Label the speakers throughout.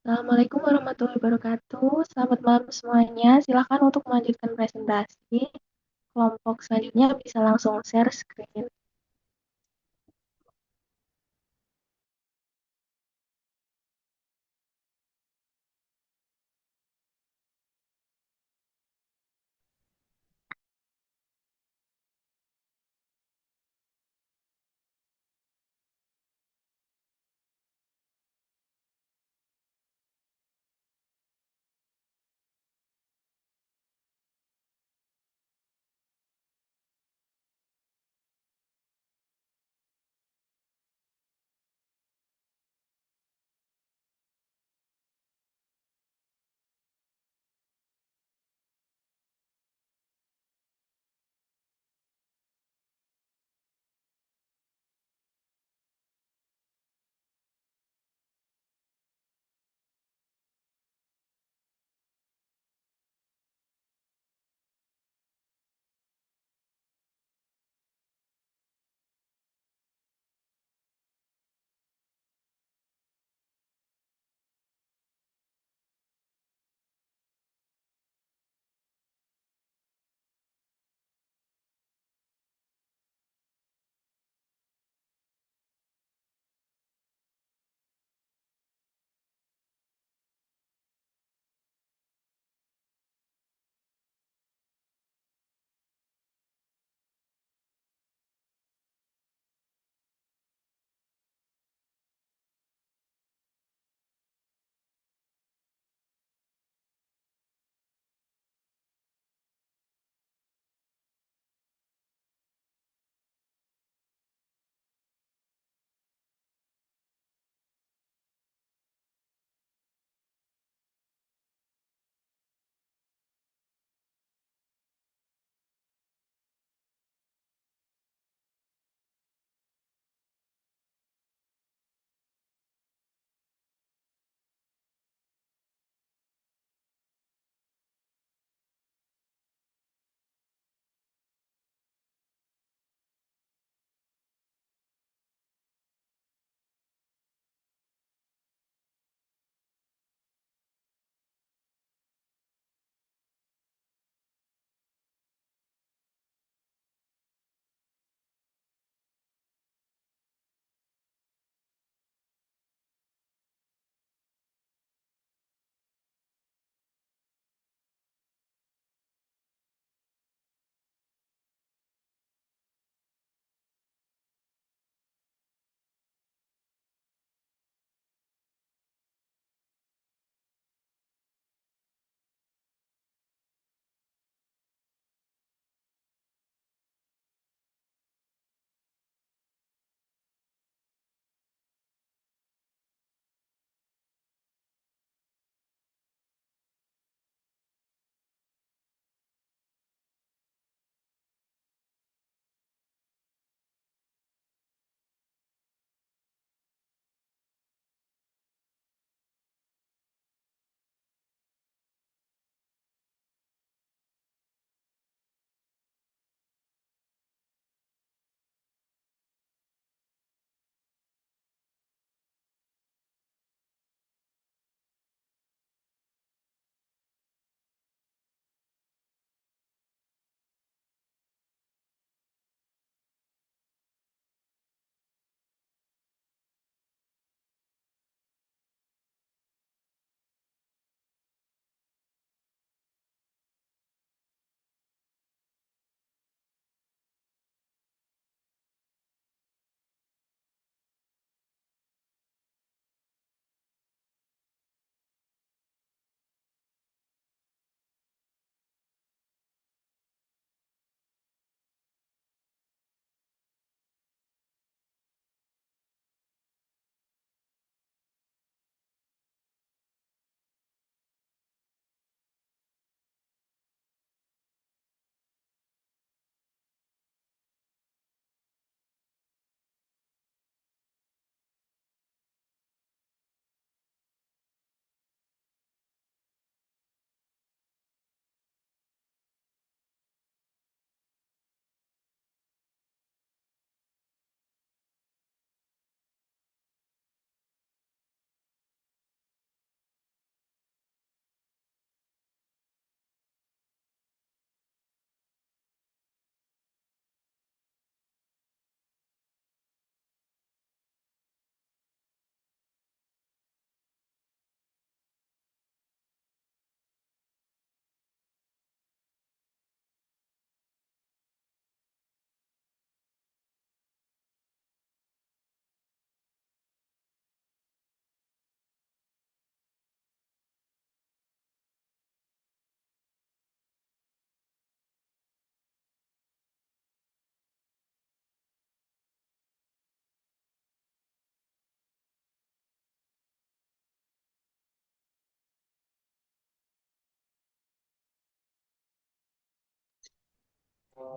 Speaker 1: Assalamualaikum warahmatullahi wabarakatuh. Selamat malam semuanya. Silakan untuk melanjutkan presentasi. Kelompok selanjutnya bisa langsung share screen.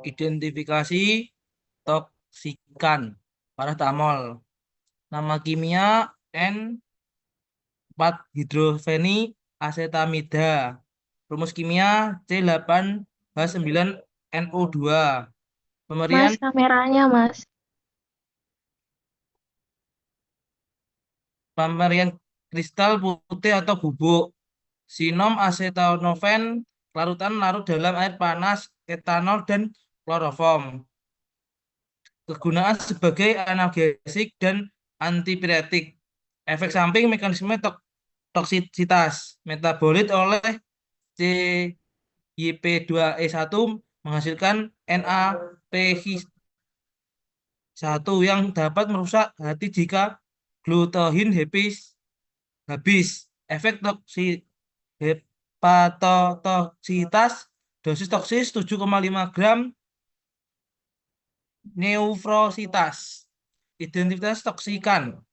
Speaker 2: Identifikasi toksikan paracetamol. Nama kimia N4 hidrofeni asetamida. Rumus kimia C8H9NO2. Pemberian
Speaker 1: Mas, kameranya, Mas.
Speaker 2: pemberian kristal putih atau bubuk. Sinom acetaminophen larutan larut dalam air panas, etanol dan kloroform. Kegunaan sebagai analgesik dan antipiretik. Efek samping mekanisme toksisitas metabolit oleh CYP2E1 menghasilkan NAPH1 yang dapat merusak hati jika glutein habis. Efek hepatotoksitas dosis toksis 7,5 gram neufrositas. Identitas toksikan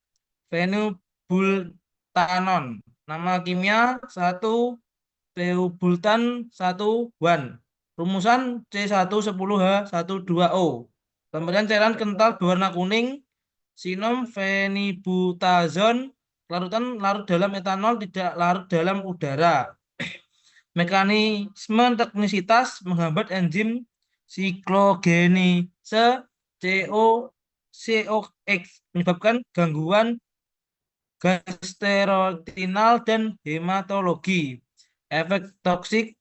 Speaker 2: phenylbutanon. Nama kimia 1 peobultan 1 Rumusan C110H12O. Pemberian cairan kental berwarna kuning sinom fenibutazon larutan larut dalam etanol tidak larut dalam udara. Mekanisme teknisitas menghambat enzim siklogenase COX menyebabkan gangguan gastrointestinal dan hematologi. Efek toksik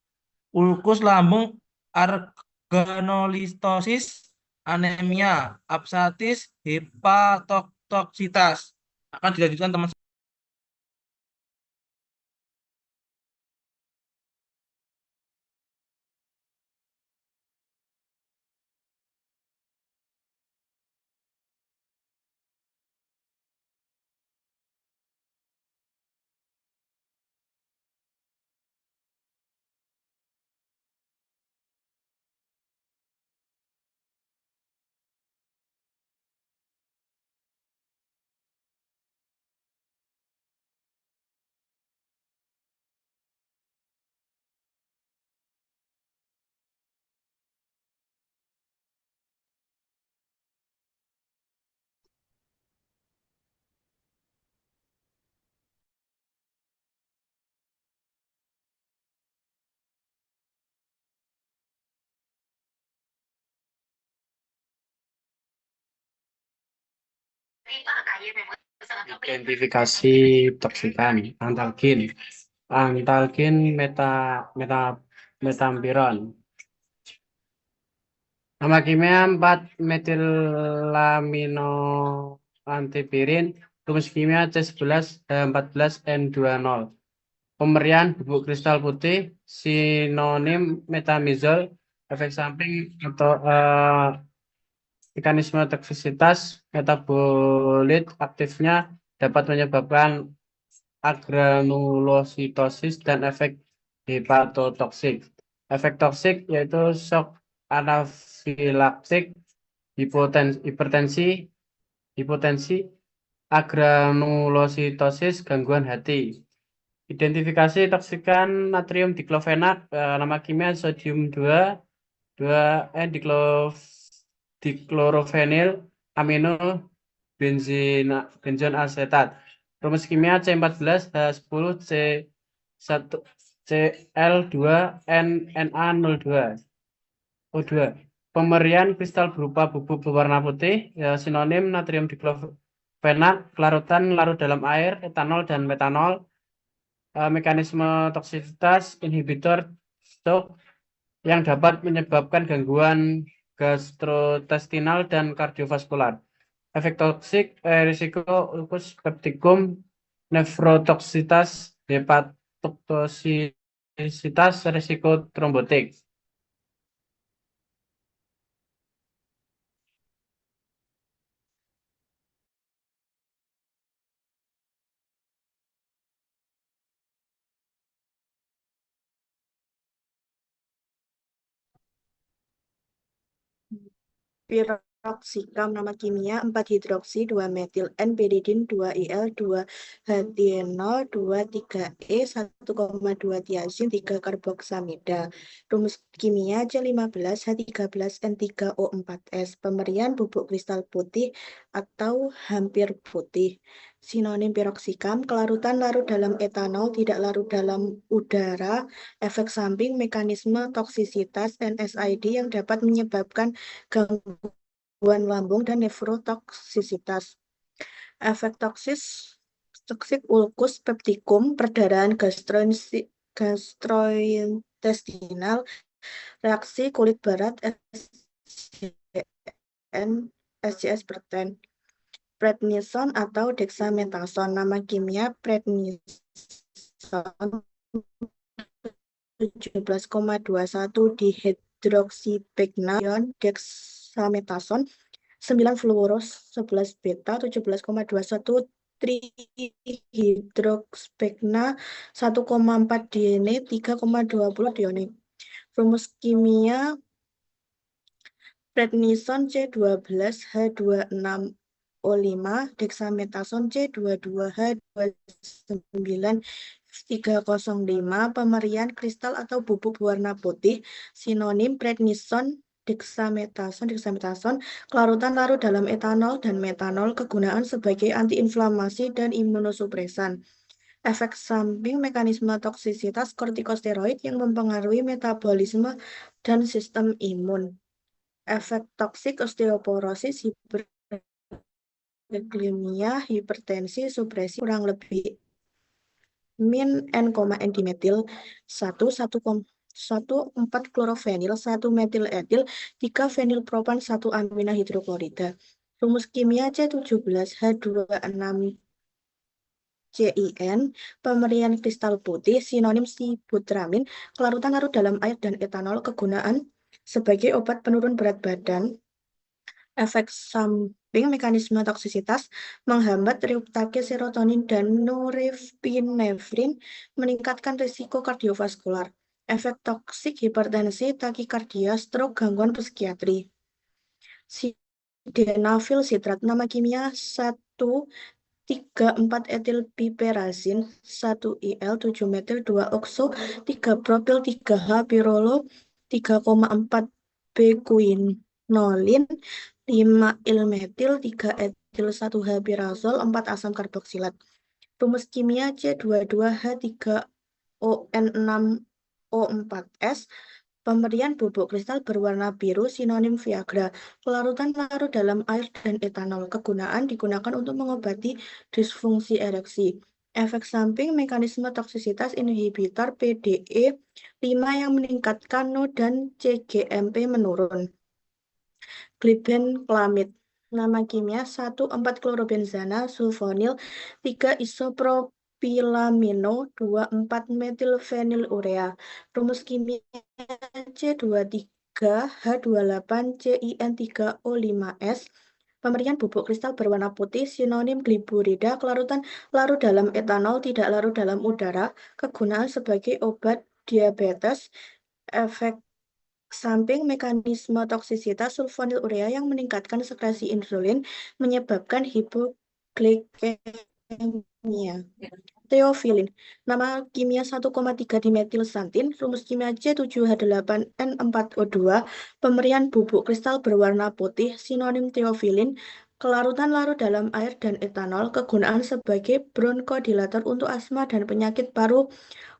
Speaker 2: ulkus lambung, organolistosis, anemia, absatis, hepatotoksitas. Akan dilanjutkan teman.
Speaker 3: Identifikasi toksikan antalgin. Antalgin meta metampiron. Nama kimia 4-metilaminoantipirin. Rumus kimia C11H14N20. Pemberian bubuk kristal putih sinonim metamizol. Efek samping atau mekanisme toksisitas metabolit aktifnya dapat menyebabkan agranulositosis dan efek hepatotoksik. Efek toksik yaitu shock anafilaktik, hipotensi, agranulositosis, gangguan hati. Identifikasi toksikan natrium diklofenak, nama kimia sodium 2N diklorofenil amino benzon asetat. Rumus kimia C14H10 C1 Cl2 NNA02 O2. Pemberian kristal berupa bubuk berwarna putih sinonim natrium diklofenak larutan larut dalam air, etanol dan metanol. Mekanisme toksisitas inhibitor stroke yang dapat menyebabkan gangguan gastrointestinal dan kardiovaskular. Efek toksik, risiko ulkus peptikum, nefrotoksitas, hepatotoksisitas, risiko trombotik.
Speaker 4: Piroksikam nama kimia 4-hidroksi 2-metil N-piridin 2-IL 2-hatienol 2-3-E 1,2 tiazin 3 karboksamida. Rumus kimia C15H13N3O4S. Pemberian bubuk kristal putih atau hampir putih. Sinonim piroksikam, kelarutan larut dalam etanol, tidak larut dalam udara, efek samping, mekanisme toksisitas, NSAID yang dapat menyebabkan gangguan lambung dan nefrotoksisitas. Efek toksik ulkus peptikum, perdarahan gastrointestinal, reaksi kulit barat, SJS berten. Prednison atau dexamethasone, nama kimia prednison 17,21 dihidroksipegna, dexamethasone 9 fluoros 11 beta 17,21 trihidroxpegna 1,4 diene 3,20 dione. Rumus kimia prednison C12H26O5, dexamethasone C22H29 305. Pemberian kristal atau bubuk berwarna putih. Sinonim prednison dexamethasone, kelarutan larut dalam etanol dan metanol, kegunaan sebagai antiinflamasi dan imunosupresan. Efek samping, mekanisme toksisitas kortikosteroid yang mempengaruhi metabolisme dan sistem imun. Efek toksik osteoporosis, hiperglikemia, hipertensi, supresi kurang lebih min N, dimetil 1,4 klorofenil 1 metil etil 3 fenilpropan 1 amina hidroklorida. Rumus kimia C17H26CIN. Pemberian kristal putih. Sinonim sibutramin, kelarutan larut dalam air dan etanol, kegunaan sebagai obat penurun berat badan. Efek samping, mekanisme toksisitas, menghambat reuptake serotonin dan norepinefrin, meningkatkan risiko kardiovaskular. Efek toksik, hipertensi, takikardia, stroke, gangguan psikiatri. Sildenafil sitrat, nama kimia 1,3,4-etil piperazin 1-IL 7-metil 2-okso 3-propil 3H pirolo 3,4-bekuinolin 5-il-metil 3-etil 1H-pirazol 4 asam karboksilat. Rumus kimia C22H3ON6O4S. Pemberian bubuk kristal berwarna biru, sinonim Viagra, kelarutan larut dalam air dan etanol, kegunaan digunakan untuk mengobati disfungsi ereksi. Efek samping, mekanisme toksisitas inhibitor PDE 5 yang meningkatkan NO dan CGMP menurun. Glibenclamid, nama kimia 1,4-klorobenzana sulfonil 3-isopropilamino 2,4-metilfenilurea. Rumus kimia C23H28CIN3O5S. Pemberian bubuk kristal berwarna putih, sinonim gliburida, kelarutan larut dalam etanol, tidak larut dalam udara, kegunaan sebagai obat diabetes. Efek samping, mekanisme toksisitas sulfonilurea yang meningkatkan sekresi insulin, menyebabkan hipoglikemia. Theophylline, nama kimia 1,3 dimetilsantin, rumus kimia C7H8N4O2. Pemberian bubuk kristal berwarna putih, sinonim theophylline, kelarutan larut dalam air dan etanol, kegunaan sebagai bronkodilator untuk asma dan penyakit paru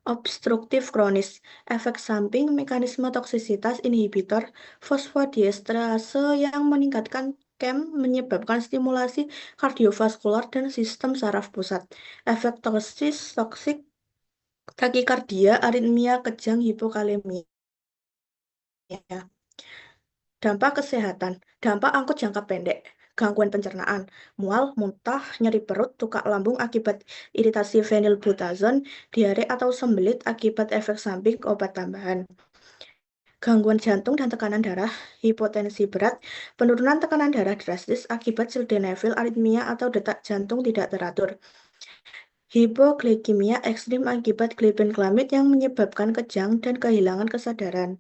Speaker 4: obstruktif kronis. Efek samping, mekanisme toksisitas inhibitor fosfodiesterase yang meningkatkan KEM, menyebabkan stimulasi kardiovaskular dan sistem saraf pusat. Efek toksik, takikardia, aritmia, kejang, hipokalemia. Dampak kesehatan, dampak angkut jangka pendek, gangguan pencernaan, mual, muntah, nyeri perut, tukak lambung akibat iritasi fenilbutazon, diare atau sembelit akibat efek samping obat tambahan. Gangguan jantung dan tekanan darah, hipotensi berat, penurunan tekanan darah drastis akibat sildenafil, aritmia atau detak jantung tidak teratur. Hipoglikemia ekstrim akibat glibenclamid yang menyebabkan kejang dan kehilangan kesadaran.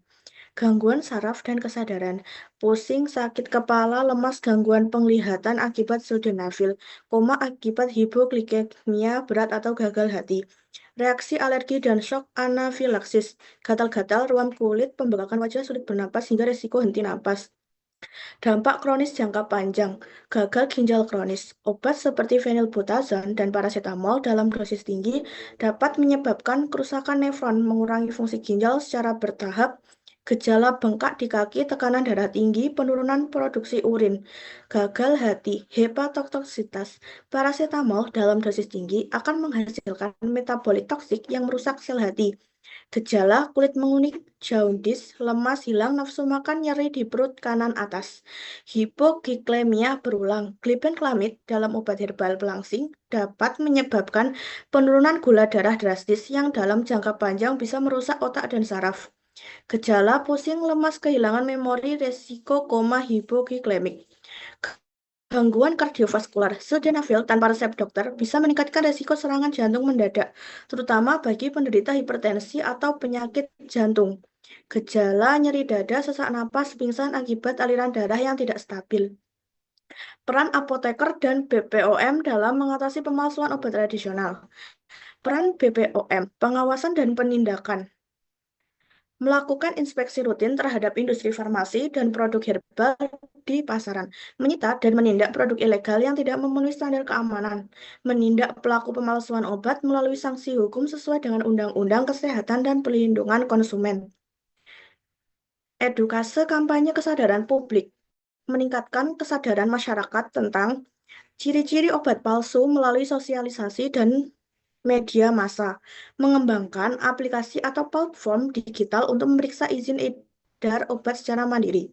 Speaker 4: gangguan saraf dan kesadaran, pusing, sakit kepala, lemas, gangguan penglihatan akibat sildenafil, koma akibat hipoglikemia berat atau gagal hati, reaksi alergi dan shock anafilaksis, gatal-gatal, ruam kulit, pembengkakan wajah, sulit bernapas, hingga resiko henti napas. Dampak kronis jangka panjang, gagal ginjal kronis. Obat seperti fenilbutazon dan paracetamol dalam dosis tinggi dapat menyebabkan kerusakan nefron, mengurangi fungsi ginjal secara bertahap, gejala bengkak di kaki, tekanan darah tinggi, penurunan produksi urin, gagal hati, hepatotoksitas. Paracetamol dalam dosis tinggi akan menghasilkan metabolit toksik yang merusak sel hati. Gejala kulit menguning, jaundice, lemas, hilang nafsu makan, nyeri di perut kanan atas. Hipoglikemia berulang. Glibenclamid dalam obat herbal pelangsing dapat menyebabkan penurunan gula darah drastis yang dalam jangka panjang bisa merusak otak dan saraf. Gejala pusing, lemas, kehilangan memori, resiko koma hipoglikemik. Gangguan kardiovaskular, sildenafil tanpa resep dokter bisa meningkatkan resiko serangan jantung mendadak, terutama bagi penderita hipertensi atau penyakit jantung. Gejala nyeri dada, sesak napas, pingsan akibat aliran darah yang tidak stabil. Peran apoteker dan BPOM dalam mengatasi pemalsuan obat tradisional. Peran BPOM, pengawasan dan penindakan. Melakukan inspeksi rutin terhadap industri farmasi dan produk herbal di pasaran, menyita dan menindak produk ilegal yang tidak memenuhi standar keamanan, menindak pelaku pemalsuan obat melalui sanksi hukum sesuai dengan Undang-Undang Kesehatan dan Perlindungan Konsumen. Edukasi kampanye kesadaran publik, meningkatkan kesadaran masyarakat tentang ciri-ciri obat palsu melalui sosialisasi dan media massa, mengembangkan aplikasi atau platform digital untuk memeriksa izin edar obat secara mandiri.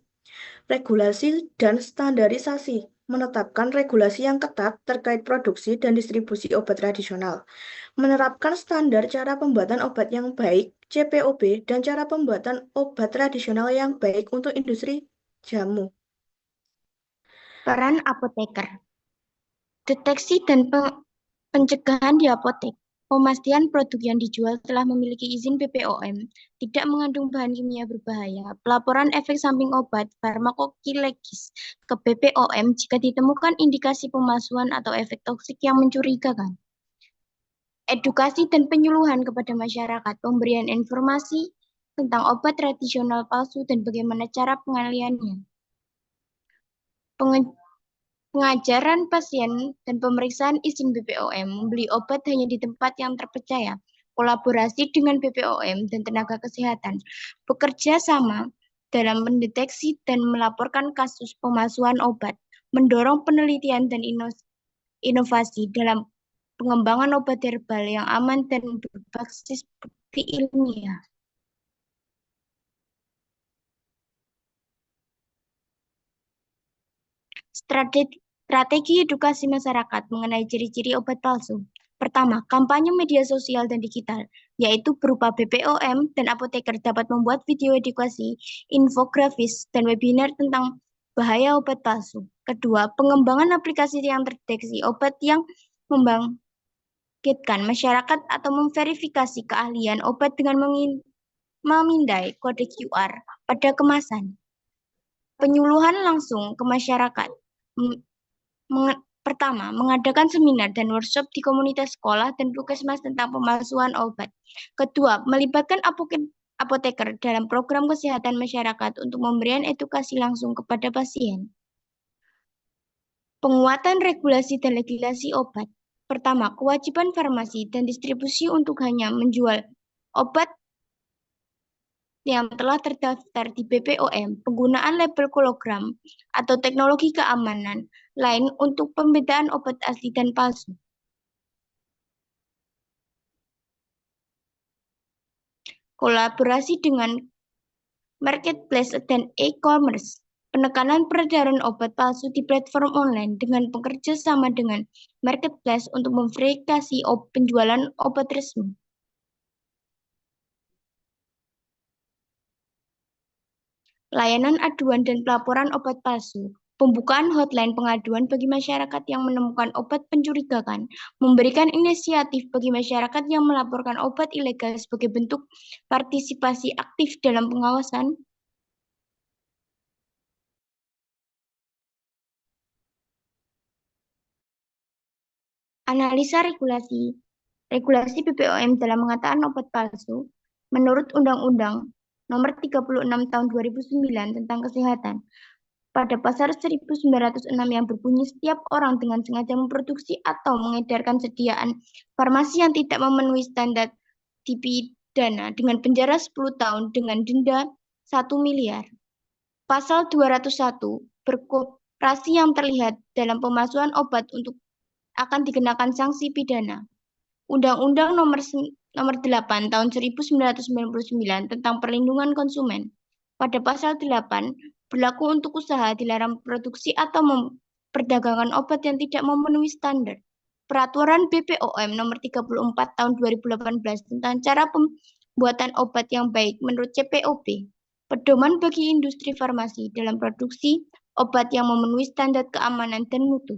Speaker 4: Regulasi dan standarisasi, menetapkan regulasi yang ketat terkait produksi dan distribusi obat tradisional, menerapkan standar cara pembuatan obat yang baik, CPOB, dan cara pembuatan obat tradisional yang baik untuk industri jamu.
Speaker 5: Peran apoteker. Deteksi dan pencegahan di apotek. Pemastian produk yang dijual telah memiliki izin BPOM, tidak mengandung bahan kimia berbahaya. Pelaporan efek samping obat farmakokinesis ke BPOM jika ditemukan indikasi pemalsuan atau efek toksik yang mencurigakan. Edukasi dan penyuluhan kepada masyarakat, pemberian informasi tentang obat tradisional palsu dan bagaimana cara pengaliannya. Pengajaran pasien dan pemeriksaan izin BPOM, membeli obat hanya di tempat yang terpercaya, kolaborasi dengan BPOM dan tenaga kesehatan, bekerja sama dalam mendeteksi dan melaporkan kasus pemalsuan obat, mendorong penelitian dan inovasi dalam pengembangan obat herbal yang aman dan berbasis bukti ilmiah. Strategi edukasi masyarakat mengenai ciri-ciri obat palsu. Pertama, kampanye media sosial dan digital, yaitu berupa BPOM dan apoteker dapat membuat video edukasi, infografis, dan webinar tentang bahaya obat palsu. Kedua, pengembangan aplikasi yang terdeteksi obat yang membangkitkan masyarakat atau memverifikasi keahlian obat dengan memindai kode QR pada kemasan. Penyuluhan langsung ke masyarakat. Pertama, mengadakan seminar dan workshop di komunitas sekolah dan puskesmas tentang pemalsuan obat. Kedua, melibatkan apoteker dalam program kesehatan masyarakat untuk memberikan edukasi langsung kepada pasien. Penguatan regulasi dan legislasi obat. Pertama, kewajiban farmasi dan distribusi untuk hanya menjual obat yang telah terdaftar di BPOM, penggunaan label hologram atau teknologi keamanan lain untuk pembedaan obat asli dan palsu. Kolaborasi dengan marketplace dan e-commerce, penekanan peredaran obat palsu di platform online dengan bekerja sama dengan marketplace untuk memverifikasi penjualan obat resmi. Layanan aduan dan pelaporan obat palsu, pembukaan hotline pengaduan bagi masyarakat yang menemukan obat pencurigaan, memberikan inisiatif bagi masyarakat yang melaporkan obat ilegal sebagai bentuk partisipasi aktif dalam pengawasan, Analisa regulasi. Regulasi BPOM dalam mengatasi obat palsu. Menurut Undang-Undang Nomor 36 Tahun 2009 tentang Kesehatan, pada pasal 1906 yang berbunyi setiap orang dengan sengaja memproduksi atau mengedarkan sediaan farmasi yang tidak memenuhi standar dipidana dengan penjara 10 tahun dengan denda 1 miliar. Pasal 201, berkooperasi yang terlihat dalam pemalsuan obat untuk akan dikenakan sanksi pidana. Undang-Undang Nomor 8 Tahun 1999 tentang Perlindungan Konsumen. Pada pasal 8, berlaku untuk usaha dilarang produksi atau memperdagangkan obat yang tidak memenuhi standar. Peraturan BPOM Nomor 34 Tahun 2018 tentang cara pembuatan obat yang baik menurut CPOB. Pedoman bagi industri farmasi dalam produksi obat yang memenuhi standar keamanan dan mutu.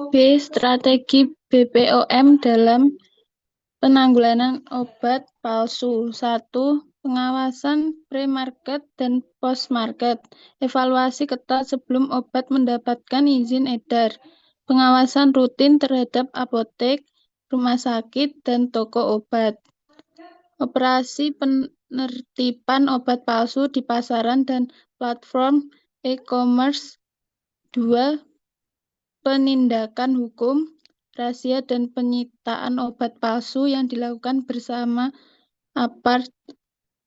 Speaker 1: B. Strategi BPOM dalam penanggulangan obat palsu. 1. Pengawasan pre-market dan post-market. Evaluasi ketat sebelum obat mendapatkan izin edar. Pengawasan rutin terhadap apotek, rumah sakit, dan toko obat. Operasi penertiban obat palsu di pasaran dan platform e-commerce. 2. Penindakan hukum, razia dan penyitaan obat palsu yang dilakukan bersama aparat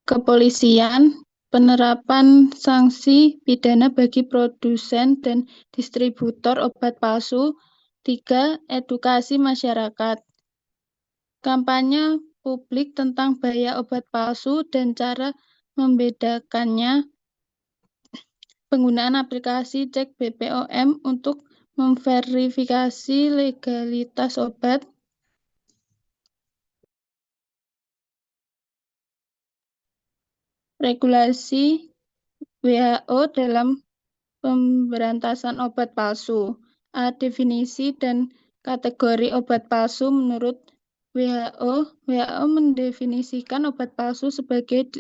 Speaker 1: kepolisian, penerapan sanksi pidana bagi produsen dan distributor obat palsu. 3. Edukasi masyarakat. Kampanye publik tentang bahaya obat palsu dan cara membedakannya. Penggunaan aplikasi cek BPOM untuk memverifikasi legalitas obat. Regulasi WHO dalam pemberantasan obat palsu. A. Definisi dan kategori obat palsu menurut WHO. WHO mendefinisikan obat palsu sebagai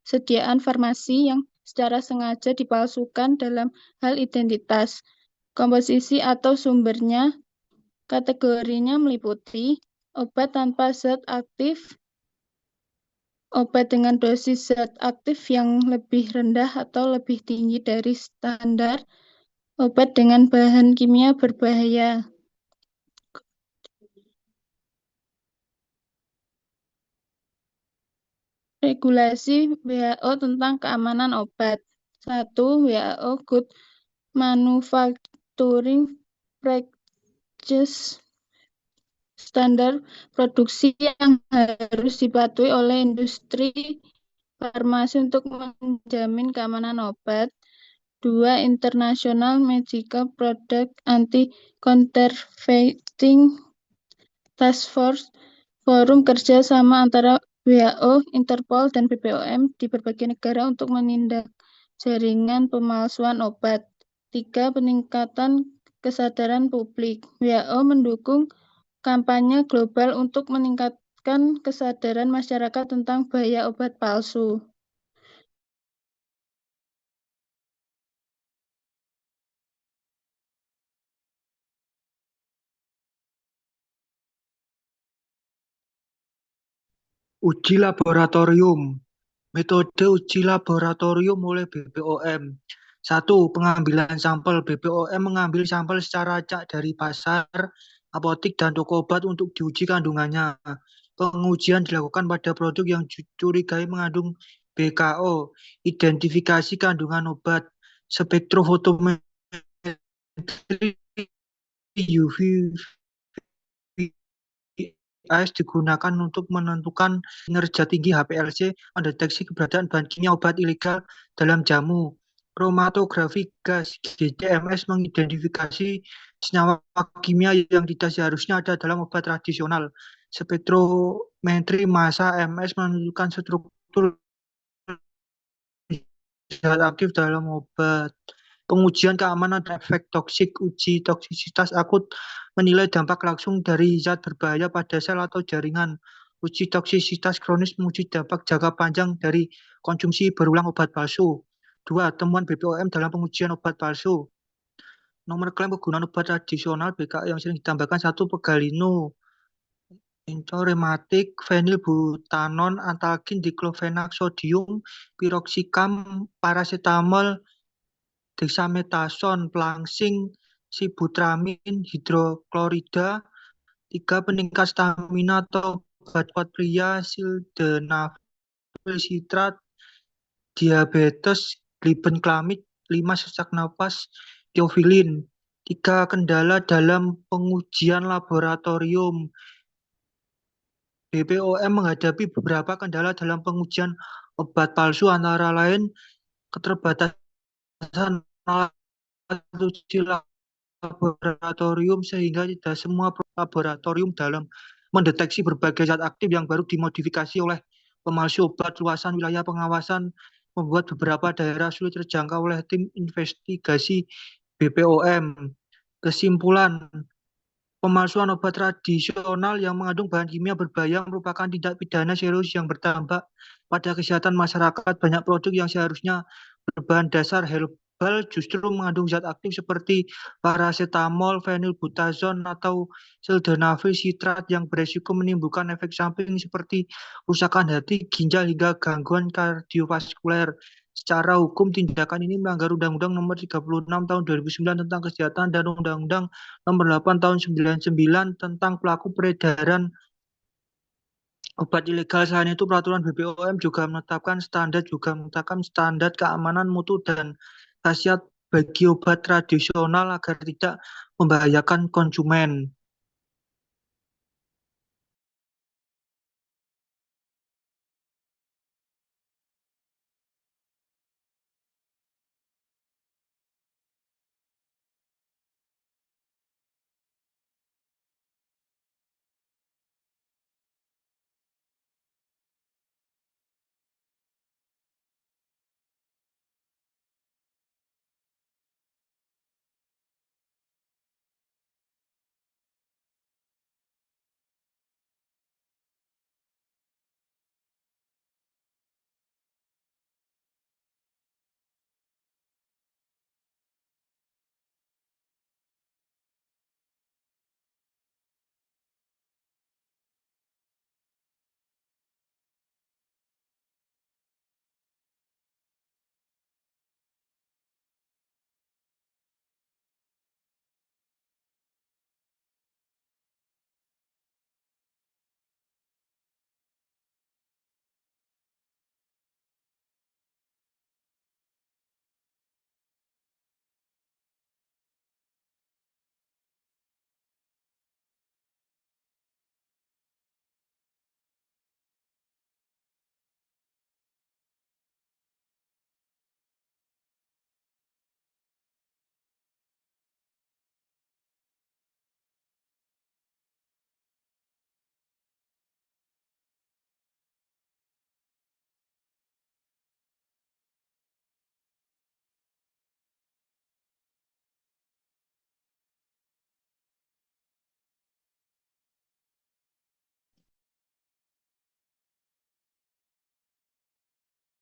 Speaker 1: sediaan farmasi yang secara sengaja dipalsukan dalam hal identitas, komposisi atau sumbernya. Kategorinya meliputi obat tanpa zat aktif, obat dengan dosis zat aktif yang lebih rendah atau lebih tinggi dari standar, obat dengan bahan kimia berbahaya. Regulasi WHO tentang keamanan obat. 1. WHO Good Manufacturing Practices, standar produksi yang harus dipatuhi oleh industri farmasi untuk menjamin keamanan obat. 2. International Medical Product Anti-Counterfeiting Task Force, forum kerja sama antara WHO, Interpol, dan BPOM di berbagai negara untuk menindak jaringan pemalsuan obat. 3. Peningkatan kesadaran publik. WHO mendukung kampanye global untuk meningkatkan kesadaran masyarakat tentang bahaya obat palsu.
Speaker 6: Uji laboratorium. Metode uji laboratorium oleh BPOM. 1. Pengambilan sampel. BPOM mengambil sampel secara acak dari pasar, apotik, dan toko obat untuk diuji kandungannya. Pengujian dilakukan pada produk yang dicurigai mengandung BKO. Identifikasi kandungan obat. Spektrofotometri UV AS digunakan untuk menentukan kinerja tinggi HPLC, mendeteksi keberadaan bahan kimia obat ilegal dalam jamu. Kromatografi gas GCMS mengidentifikasi senyawa kimia yang tidak seharusnya ada dalam obat tradisional. Spektrometri massa MS menentukan struktur zat aktif dalam obat. Pengujian keamanan dan efek toksik. Uji toksisitas akut menilai dampak langsung dari zat berbahaya pada sel atau jaringan. Uji toksisitas kronis menguji dampak jangka panjang dari konsumsi berulang obat palsu. 2. Temuan BPOM dalam pengujian obat palsu. Nomor klaim penggunaan obat tradisional BKI yang sering ditambahkan 1. Pegalino, encorematik, fenilbutanon, antalgin, diklofenak, sodium, piroxicam, paracetamol, dexamethasone, plangsing, sibutramin, hidroklorida. 3. Peningkat stamina atau obat kuat pria, sildenafil sitrat, diabetes, glibenclamid. 5. Sesak napas, teofilin. 3. Kendala dalam pengujian laboratorium. BPOM menghadapi beberapa kendala dalam pengujian obat palsu, antara lain keterbatasan alat uji laboratorium sehingga tidak semua laboratorium dalam mendeteksi berbagai zat aktif yang baru dimodifikasi oleh pemalsu obat. Luasan wilayah pengawasan membuat beberapa daerah sulit terjangkau oleh tim investigasi BPOM. Kesimpulan, pemalsuan obat tradisional yang mengandung bahan kimia berbahaya merupakan tindak pidana serius yang berdampak pada kesehatan masyarakat. Banyak produk yang seharusnya berbahan dasar herbal justru mengandung zat aktif seperti paracetamol, fenilbutazon, atau sildenafil sitrat yang beresiko menimbulkan efek samping seperti kerusakan hati, ginjal, hingga gangguan kardiovaskuler. Secara hukum, tindakan ini melanggar Undang-Undang Nomor 36 Tahun 2009 tentang Kesehatan dan Undang-Undang Nomor 8 Tahun 99 tentang pelaku peredaran obat ilegal. Selain itu, peraturan BPOM juga menetapkan standar keamanan mutu dan khasiat bagi obat tradisional agar tidak membahayakan konsumen.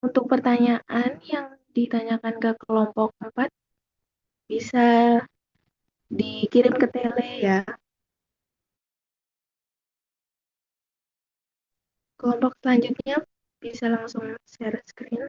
Speaker 7: Untuk pertanyaan yang ditanyakan ke kelompok 4 bisa dikirim ke tele ya. Kelompok selanjutnya bisa langsung share screen.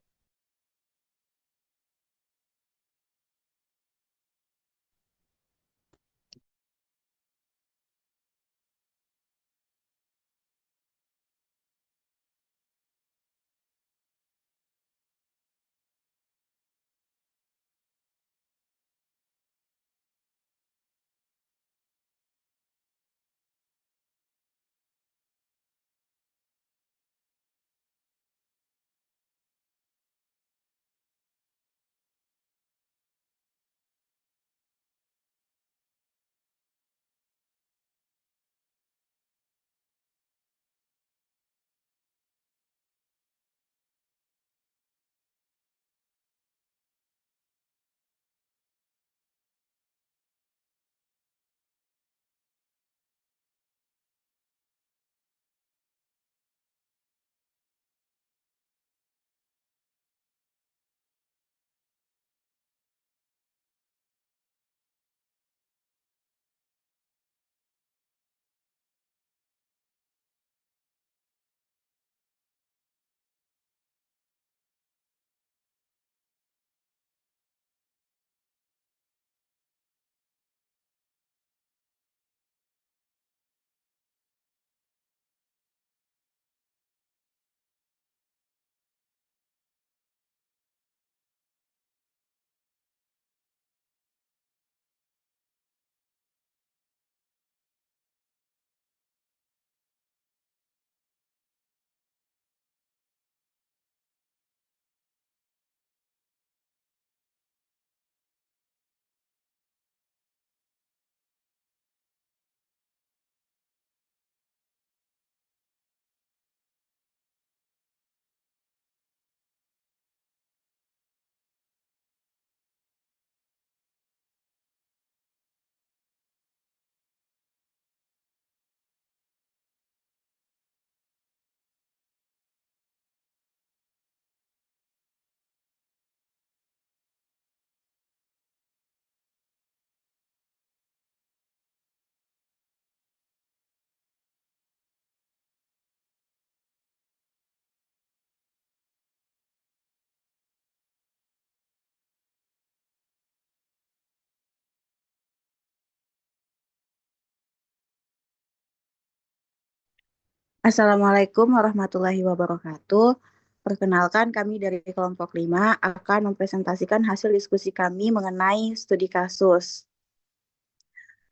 Speaker 8: Assalamualaikum warahmatullahi wabarakatuh. Perkenalkan, kami dari kelompok 5 akan mempresentasikan hasil diskusi kami mengenai studi kasus.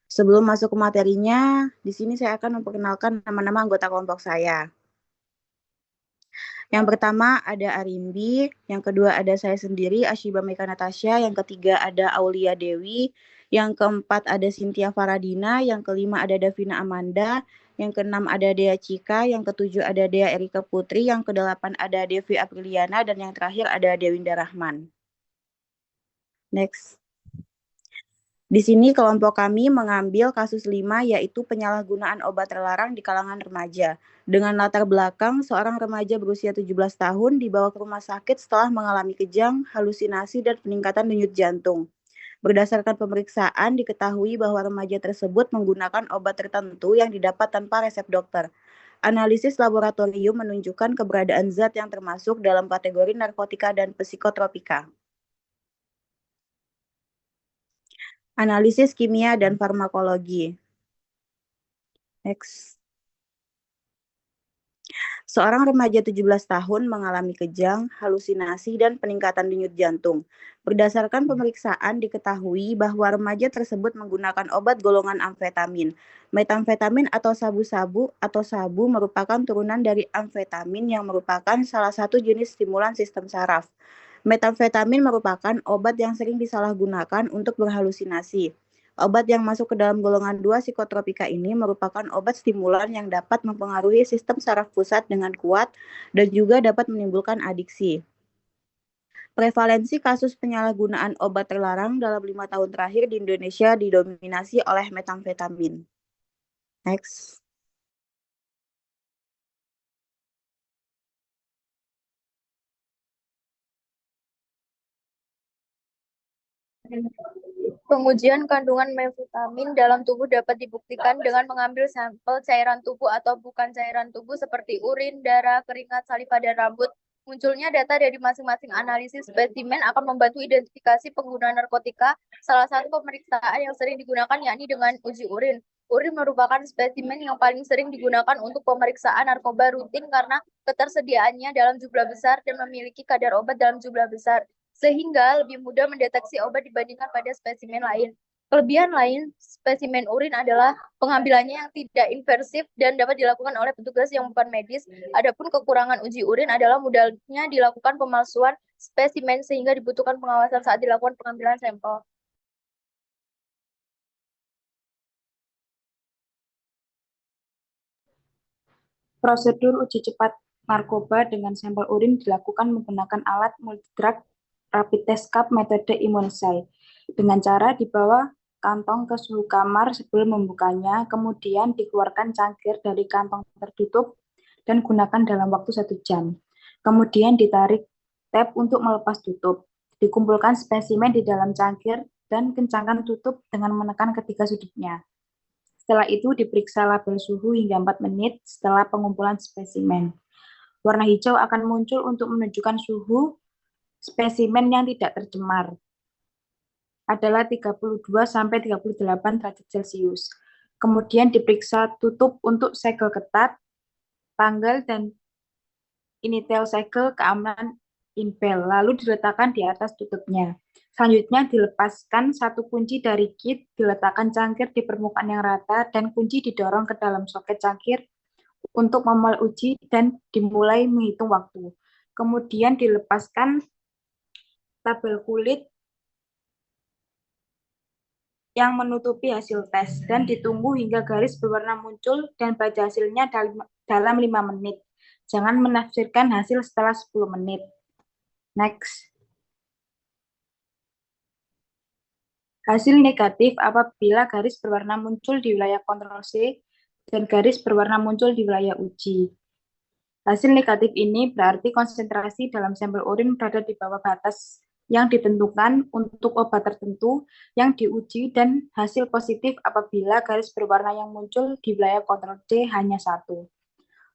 Speaker 8: Sebelum masuk ke materinya, di sini saya akan memperkenalkan nama-nama anggota kelompok saya. Yang pertama ada Arimbi, yang kedua ada saya sendiri, Ashiba Meka Natasha, yang ketiga ada Aulia Dewi, yang keempat ada Cynthia Faradina, yang kelima ada Davina Amanda, yang keenam ada Dea Cika, yang ketujuh ada Dea Erika Putri, yang kedelapan ada Devi Apriliana, dan yang terakhir ada Dewinda Rahman. Next. Di sini kelompok kami mengambil kasus 5 yaitu penyalahgunaan obat terlarang di kalangan remaja. Dengan latar belakang seorang remaja berusia 17 tahun dibawa ke rumah sakit setelah mengalami kejang, halusinasi, dan peningkatan denyut jantung. Berdasarkan pemeriksaan diketahui bahwa remaja tersebut menggunakan obat tertentu yang didapat tanpa resep dokter. Analisis laboratorium menunjukkan keberadaan zat yang termasuk dalam kategori narkotika dan psikotropika. Analisis kimia dan farmakologi. Next. Seorang remaja 17 tahun mengalami kejang, halusinasi, dan peningkatan denyut jantung. Berdasarkan pemeriksaan diketahui bahwa remaja tersebut menggunakan obat golongan amfetamin. Metamfetamin atau sabu-sabu atau sabu merupakan turunan dari amfetamin yang merupakan salah satu jenis stimulan sistem saraf. Metamfetamin merupakan obat yang sering disalahgunakan untuk berhalusinasi. Obat yang masuk ke dalam golongan 2 psikotropika ini merupakan obat stimulan yang dapat mempengaruhi sistem saraf pusat dengan kuat dan juga dapat menimbulkan adiksi. Prevalensi kasus penyalahgunaan obat terlarang dalam 5 tahun terakhir di Indonesia didominasi oleh metamfetamin. Next.
Speaker 9: Pengujian kandungan methamphetamine dalam tubuh dapat dibuktikan dengan mengambil sampel cairan tubuh atau bukan cairan tubuh seperti urin, darah, keringat, saliva, dan rambut. Munculnya data dari masing-masing analisis spesimen akan membantu identifikasi pengguna narkotika. Salah satu pemeriksaan yang sering digunakan yakni dengan uji urin. Urin merupakan spesimen yang paling sering digunakan untuk pemeriksaan narkoba rutin karena ketersediaannya dalam jumlah besar dan memiliki kadar obat dalam jumlah besar, sehingga lebih mudah mendeteksi obat dibandingkan pada spesimen lain. Kelebihan lain spesimen urin adalah pengambilannya yang tidak invasif dan dapat dilakukan oleh petugas yang bukan medis. Adapun kekurangan uji urin adalah mudahnya dilakukan pemalsuan spesimen sehingga dibutuhkan pengawasan saat dilakukan pengambilan sampel.
Speaker 10: Prosedur uji cepat narkoba dengan sampel urin dilakukan menggunakan alat multidrug rapid test cup metode Immunocyte dengan cara dibawa kantong ke suhu kamar sebelum membukanya, kemudian dikeluarkan cangkir dari kantong tertutup dan gunakan dalam waktu 1 jam. Kemudian ditarik tab untuk melepas tutup. Dikumpulkan spesimen di dalam cangkir dan kencangkan tutup dengan menekan ketiga sudutnya. Setelah itu diperiksa label suhu hingga 4 menit setelah pengumpulan spesimen. Warna hijau akan muncul untuk menunjukkan suhu spesimen yang tidak tercemar adalah 32-38 derajat Celcius. Kemudian diperiksa tutup untuk segel ketat, tanggal dan initel segel keamanan impel, lalu diletakkan di atas tutupnya. Selanjutnya dilepaskan satu kunci dari kit, diletakkan cangkir di permukaan yang rata, dan kunci didorong ke dalam soket cangkir untuk memulai uji dan dimulai menghitung waktu. Kemudian dilepaskan tabel kulit yang menutupi hasil tes dan ditunggu hingga garis berwarna muncul dan baca hasilnya dalam 5 menit. Jangan menafsirkan hasil setelah 10 menit. Next. Hasil negatif apabila garis berwarna muncul di wilayah kontrol C dan garis berwarna muncul di wilayah uji. Hasil negatif ini berarti konsentrasi dalam sampel urin berada di bawah batas yang ditentukan untuk obat tertentu yang diuji, dan hasil positif apabila garis berwarna yang muncul di wilayah kontrol C hanya 1.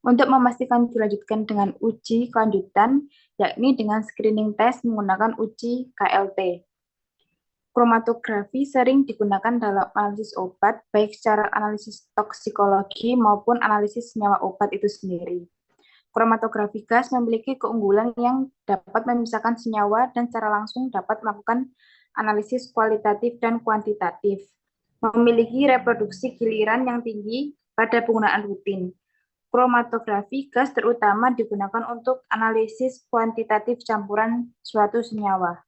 Speaker 10: Untuk memastikan dilanjutkan dengan uji kelanjutan, yakni dengan screening test menggunakan uji KLT. Kromatografi sering digunakan dalam analisis obat, baik secara analisis toksikologi maupun analisis senyawa obat itu sendiri. Kromatografi gas memiliki keunggulan yang dapat memisahkan senyawa dan secara langsung dapat melakukan analisis kualitatif dan kuantitatif. Memiliki reproduksi giliran yang tinggi pada penggunaan rutin. Kromatografi gas terutama digunakan untuk analisis kuantitatif campuran suatu senyawa.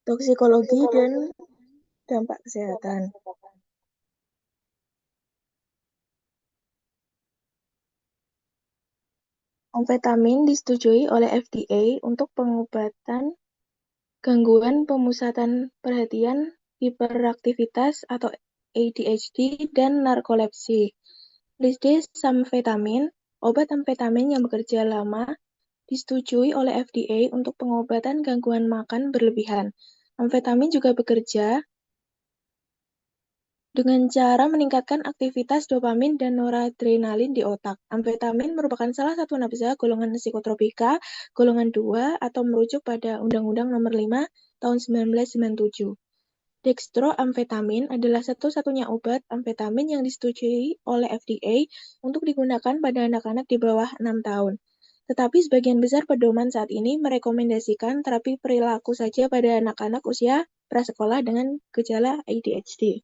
Speaker 4: Toksikologi dan dampak kesehatan. Amfetamin disetujui oleh FDA untuk pengobatan gangguan pemusatan perhatian, hiperaktivitas atau ADHD, dan narkolepsi. Lisdexamfetamin, obat amfetamin yang bekerja lama, disetujui oleh FDA untuk pengobatan gangguan makan berlebihan. Amfetamin juga bekerja dengan cara meningkatkan aktivitas dopamin dan noradrenalin di otak. Amfetamin merupakan salah satu nafza golongan psikotropika golongan 2 atau merujuk pada Undang-Undang Nomor 5 Tahun 1997. Dextroamfetamin adalah satu-satunya obat amfetamin yang disetujui oleh FDA untuk digunakan pada anak-anak di bawah 6 tahun. Tetapi sebagian besar pedoman saat ini merekomendasikan terapi perilaku saja pada anak-anak usia prasekolah dengan gejala ADHD.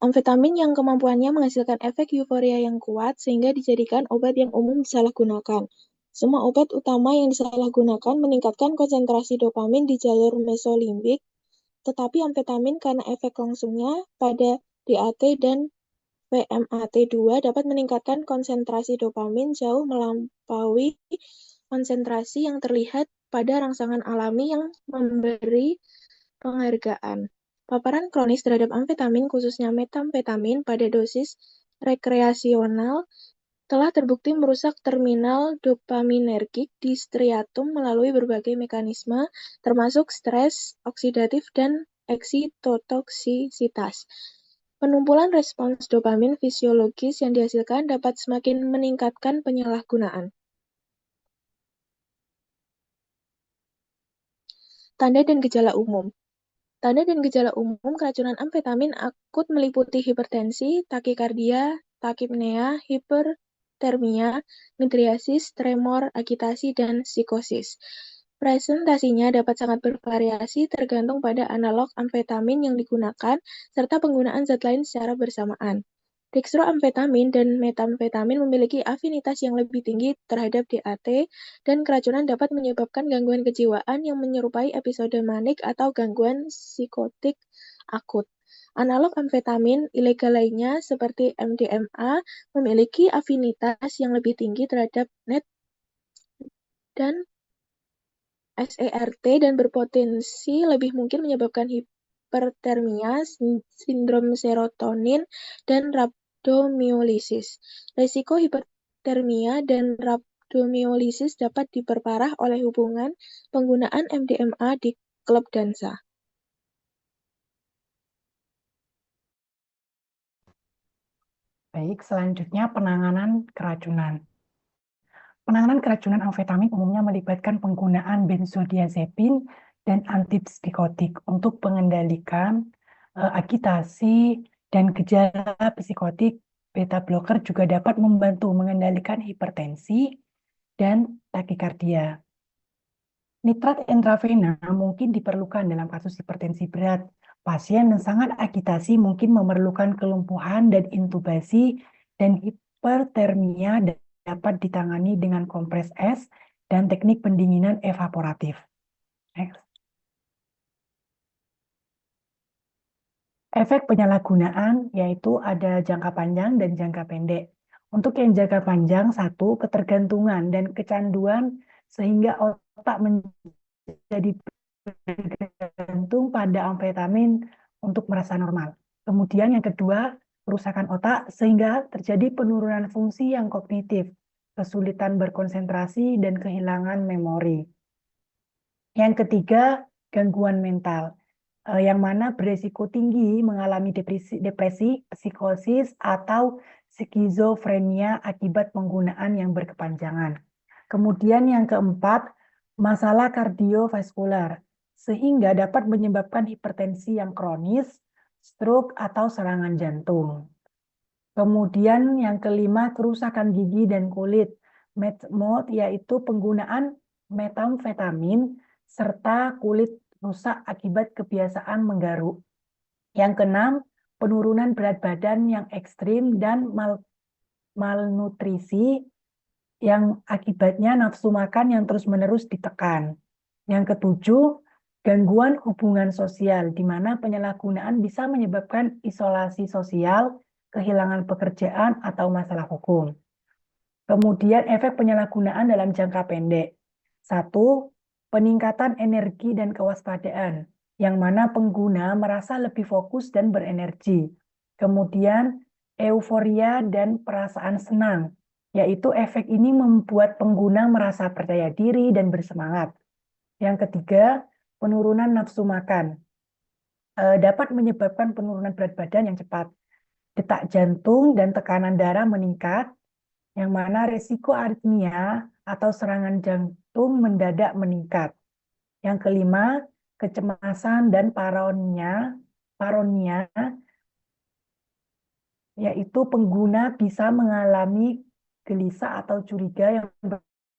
Speaker 4: Amfetamin yang kemampuannya menghasilkan efek euforia yang kuat sehingga dijadikan obat yang umum disalahgunakan. Semua obat utama yang disalahgunakan meningkatkan konsentrasi dopamin di jalur mesolimbik, tetapi amfetamin karena efek langsungnya pada DAT dan VMAT2 dapat meningkatkan konsentrasi dopamin jauh melampaui konsentrasi yang terlihat pada rangsangan alami yang memberi penghargaan. Paparan kronis terhadap amfetamin, khususnya metamfetamin, pada dosis rekreasional telah terbukti merusak terminal dopaminergik di striatum melalui berbagai mekanisme, termasuk stres oksidatif dan eksitotoksisitas. Penumpulan respons dopamin fisiologis yang dihasilkan dapat semakin meningkatkan penyalahgunaan. Tanda dan gejala umum. Tanda dan gejala umum keracunan amfetamin akut meliputi hipertensi, takikardia, takipnea, hipertermia, midriasis, tremor, agitasi, dan psikosis. Presentasinya dapat sangat bervariasi tergantung pada analog amfetamin yang digunakan serta penggunaan zat lain secara bersamaan. Dextroamfetamin dan metamfetamin memiliki afinitas yang lebih tinggi terhadap DAT, dan keracunan dapat menyebabkan gangguan kejiwaan yang menyerupai episode manik atau gangguan psikotik akut. Analog amfetamin ilegal lainnya seperti MDMA memiliki afinitas yang lebih tinggi terhadap NET dan SERT dan berpotensi lebih mungkin menyebabkan hipertermia, sindrom serotonin, dan rhabdomyolysis. Risiko hipertermia dan rhabdomyolysis dapat diperparah oleh hubungan penggunaan MDMA di klub dansa.
Speaker 11: Baik, selanjutnya penanganan keracunan. Penanganan keracunan amfetamin umumnya melibatkan penggunaan benzodiazepin dan antipsikotik untuk mengendalikan agitasi dan gejala psikotik. Beta blocker juga dapat membantu mengendalikan hipertensi dan takikardia. Nitrat intravena mungkin diperlukan dalam kasus hipertensi berat. Pasien yang sangat agitasi mungkin memerlukan kelumpuhan dan intubasi, dan hipertermia dapat ditangani dengan kompres es dan teknik pendinginan evaporatif. Next. Efek penyalahgunaan yaitu ada jangka panjang dan jangka pendek. Untuk yang jangka panjang, satu, ketergantungan dan kecanduan sehingga otak menjadi bergantung pada amfetamin untuk merasa normal. Kemudian yang kedua, kerusakan otak sehingga terjadi penurunan fungsi yang kognitif, kesulitan berkonsentrasi dan kehilangan memori. Yang ketiga, gangguan mental. yang mana beresiko tinggi mengalami depresi, psikosis, atau skizofrenia akibat penggunaan yang berkepanjangan. Kemudian yang keempat, masalah kardiovaskular, sehingga dapat menyebabkan hipertensi yang kronis, stroke, atau serangan jantung. Kemudian yang kelima, kerusakan gigi dan kulit, MedMod, yaitu penggunaan metamfetamin serta kulit rusak akibat kebiasaan menggaruk. Yang keenam, penurunan berat badan yang ekstrim dan malnutrisi yang akibatnya nafsu makan yang terus-menerus ditekan. Yang ketujuh, gangguan hubungan sosial, di mana penyalahgunaan bisa menyebabkan isolasi sosial, kehilangan pekerjaan, atau masalah hukum. Kemudian efek penyalahgunaan dalam jangka pendek. 1. Peningkatan energi dan kewaspadaan, yang mana pengguna merasa lebih fokus dan berenergi. Kemudian euforia dan perasaan senang, yaitu efek ini membuat pengguna merasa percaya diri dan bersemangat. Yang ketiga, penurunan nafsu makan. Dapat menyebabkan penurunan berat badan yang cepat. Detak jantung dan tekanan darah meningkat, yang mana risiko aritmia atau serangan jantung mendadak meningkat. Yang kelima, kecemasan dan paronia, yaitu pengguna bisa mengalami gelisah atau curiga yang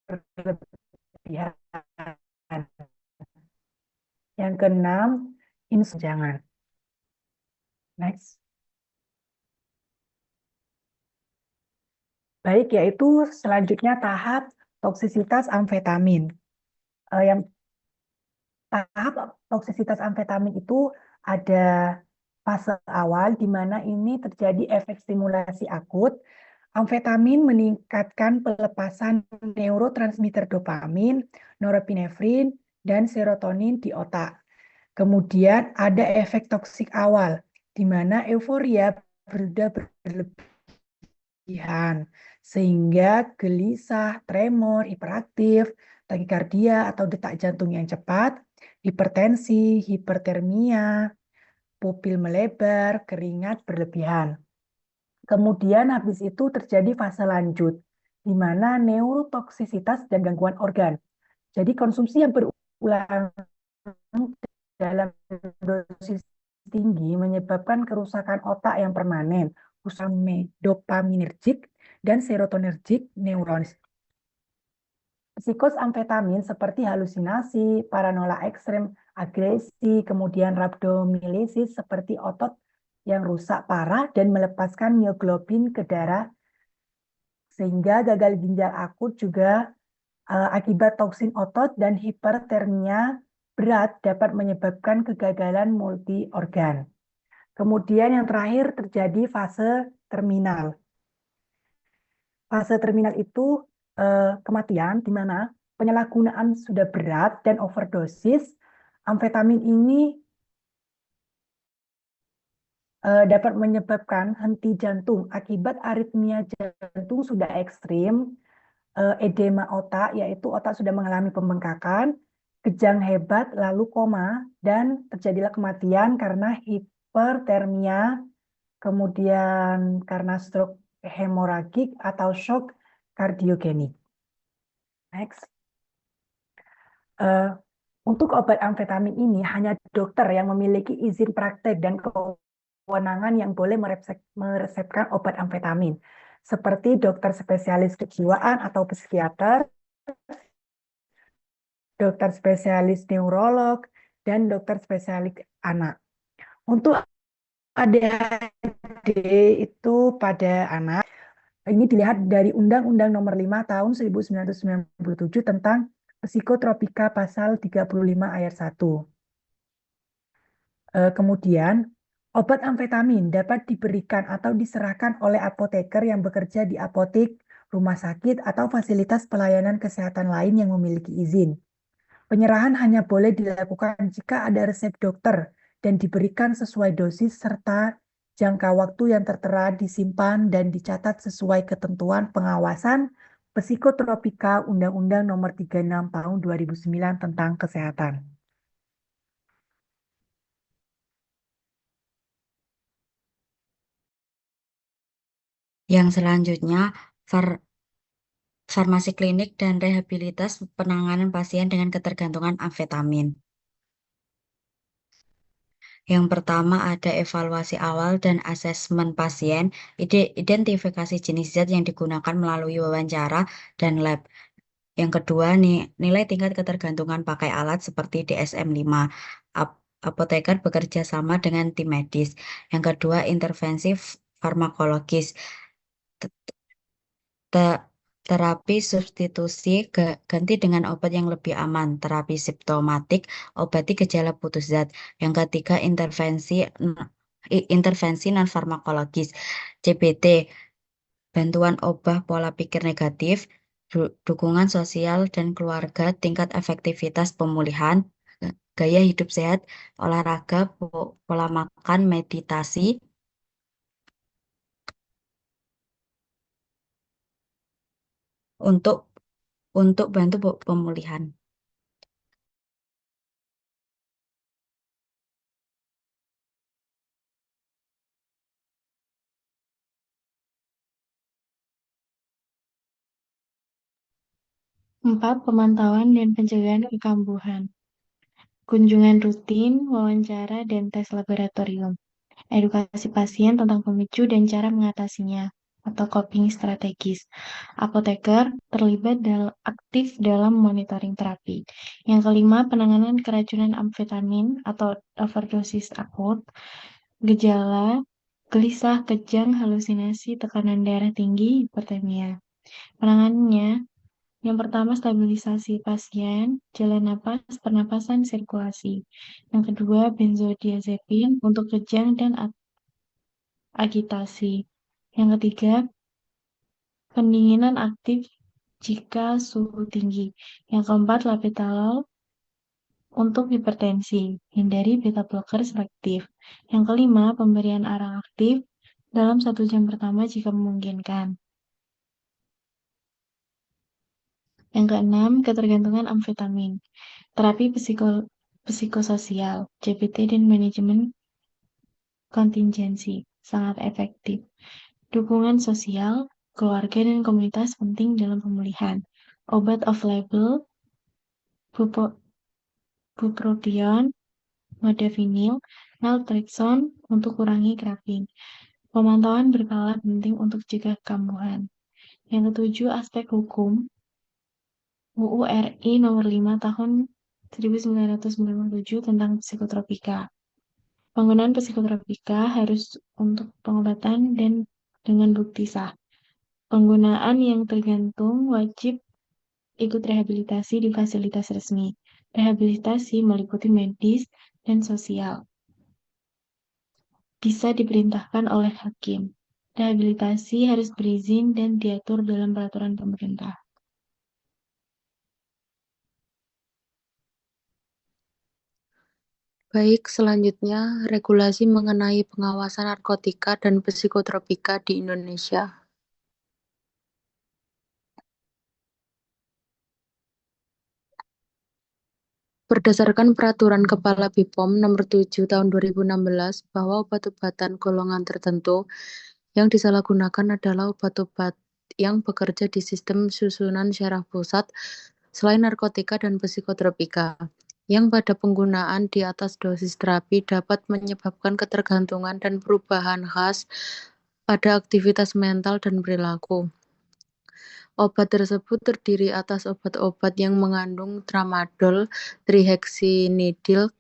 Speaker 11: berlebihan. Yang keenam, jangan. Next. Baik, yaitu selanjutnya tahap toksisitas amfetamin. Yang tahap toksisitas amfetamin itu ada fase awal di mana ini terjadi efek stimulasi akut. Amfetamin meningkatkan pelepasan neurotransmitter dopamin, norepinefrin, dan serotonin di otak. Kemudian ada efek toksik awal, di mana euforia berlebihan, sehingga gelisah, tremor, hiperaktif, takikardia atau detak jantung yang cepat, hipertensi, hipertermia, pupil melebar, keringat berlebihan. Kemudian habis itu terjadi fase lanjut, di mana neurotoksisitas dan gangguan organ. Jadi konsumsi yang berulang dalam dosis tinggi menyebabkan kerusakan otak yang permanen, kerusakan dopaminergik dan serotonergik neuronis. Psikos amfetamin seperti halusinasi, paranoia ekstrem, agresi, kemudian rhabdomyolysis seperti otot yang rusak parah dan melepaskan mioglobin ke darah, sehingga gagal ginjal akut juga akibat toksin otot dan hipertermia berat dapat menyebabkan kegagalan multi organ. Kemudian yang terakhir terjadi fase terminal. Fase terminal itu kematian, di mana penyalahgunaan sudah berat dan overdosis. Amfetamin ini dapat menyebabkan henti jantung akibat aritmia jantung sudah ekstrim, edema otak, yaitu otak sudah mengalami pembengkakan, kejang hebat, lalu koma, dan terjadilah kematian karena hipertermia, kemudian karena stroke hemoragik atau shock kardiogenik. Next. Untuk obat amfetamin ini hanya dokter yang memiliki izin praktek dan kewenangan yang boleh meresepkan obat amfetamin, seperti dokter spesialis kejiwaan atau psikiater, dokter spesialis neurolog, dan dokter spesialis anak. Untuk ADHD itu pada anak, ini dilihat dari Undang-Undang Nomor 5 Tahun 1997 tentang psikotropika pasal 35 ayat 1. Kemudian, obat amfetamin dapat diberikan atau diserahkan oleh apoteker yang bekerja di apotek, rumah sakit, atau fasilitas pelayanan kesehatan lain yang memiliki izin. Penyerahan hanya boleh dilakukan jika ada resep dokter dan diberikan sesuai dosis serta jangka waktu yang tertera, disimpan, dan dicatat sesuai ketentuan pengawasan psikotropika Undang-Undang Nomor 36 Tahun 2009 tentang Kesehatan.
Speaker 12: Yang selanjutnya, farmasi klinik dan rehabilitas penanganan pasien dengan ketergantungan amfetamin. Yang pertama ada evaluasi awal dan asesmen pasien, identifikasi jenis zat yang digunakan melalui wawancara dan lab. Yang kedua, nilai tingkat ketergantungan pakai alat seperti DSM-5. Apoteker bekerja sama dengan tim medis. Yang kedua, intervensi farmakologis. Terapi substitusi ganti dengan obat yang lebih aman. Terapi simptomatik, obati gejala putus zat. Yang ketiga, intervensi non farmakologis. CBT, bantuan obah pola pikir negatif, dukungan sosial dan keluarga, tingkat efektivitas pemulihan, gaya hidup sehat, olahraga, pola makan, meditasi, untuk bantu pemulihan.
Speaker 1: Empat, pemantauan dan pencegahan kekambuhan. Kunjungan rutin, wawancara, dan tes laboratorium. Edukasi pasien tentang pemicu dan cara mengatasinya, atau coping strategis. Apoteker terlibat aktif dalam monitoring terapi. Yang kelima, penanganan keracunan amfetamin atau overdosis akut. Gejala, gelisah, kejang, halusinasi, tekanan darah tinggi, hipertemia. Penanganannya, yang pertama, stabilisasi pasien, jalan napas, pernapasan, sirkulasi. Yang kedua, benzodiazepin untuk kejang dan agitasi. Yang ketiga, pendinginan aktif jika suhu tinggi. Yang keempat, labetalol untuk hipertensi. Hindari beta blocker selektif. Yang kelima, pemberian arang aktif dalam 1 jam pertama jika memungkinkan. Yang keenam, ketergantungan amfetamin. Terapi psikososial, CBT dan manajemen kontingensi sangat efektif. Dukungan sosial, keluarga dan komunitas penting dalam pemulihan. Obat off-label, bupropion, modafinil, naltrexone untuk kurangi craving. Pemantauan berkala penting untuk cegah kekambuhan. Yang ketujuh, aspek hukum. UU RI nomor 5 tahun 1997 tentang psikotropika. Penggunaan psikotropika harus untuk pengobatan dan dengan bukti sah. Penggunaan yang tergantung wajib ikut rehabilitasi di fasilitas resmi. Rehabilitasi meliputi medis dan sosial. Bisa diperintahkan oleh hakim. Rehabilitasi harus berizin dan diatur dalam peraturan pemerintah.
Speaker 13: Baik, selanjutnya regulasi mengenai pengawasan narkotika dan psikotropika di Indonesia. Berdasarkan Peraturan Kepala BPOM Nomor 7 Tahun 2016 bahwa obat-obatan golongan tertentu yang disalahgunakan adalah obat-obat yang bekerja di sistem susunan syaraf pusat selain narkotika dan psikotropika, yang pada penggunaan di atas dosis terapi dapat menyebabkan ketergantungan dan perubahan khas pada aktivitas mental dan perilaku. Obat tersebut terdiri atas obat-obat yang mengandung tramadol, triheksinidil,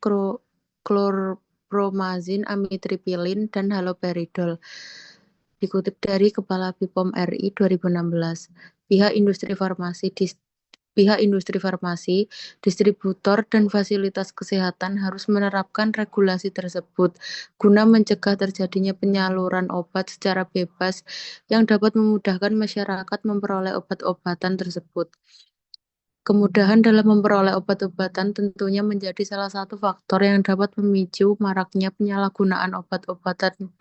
Speaker 13: klorpromazin, amitriptilin, dan haloperidol. Dikutip dari Kepala BPOM RI 2016, pihak industri farmasi, distributor, dan fasilitas kesehatan harus menerapkan regulasi tersebut guna mencegah terjadinya penyaluran obat secara bebas yang dapat memudahkan masyarakat memperoleh obat-obatan tersebut. Kemudahan dalam memperoleh obat-obatan tentunya menjadi salah satu faktor yang dapat memicu maraknya penyalahgunaan obat-obatan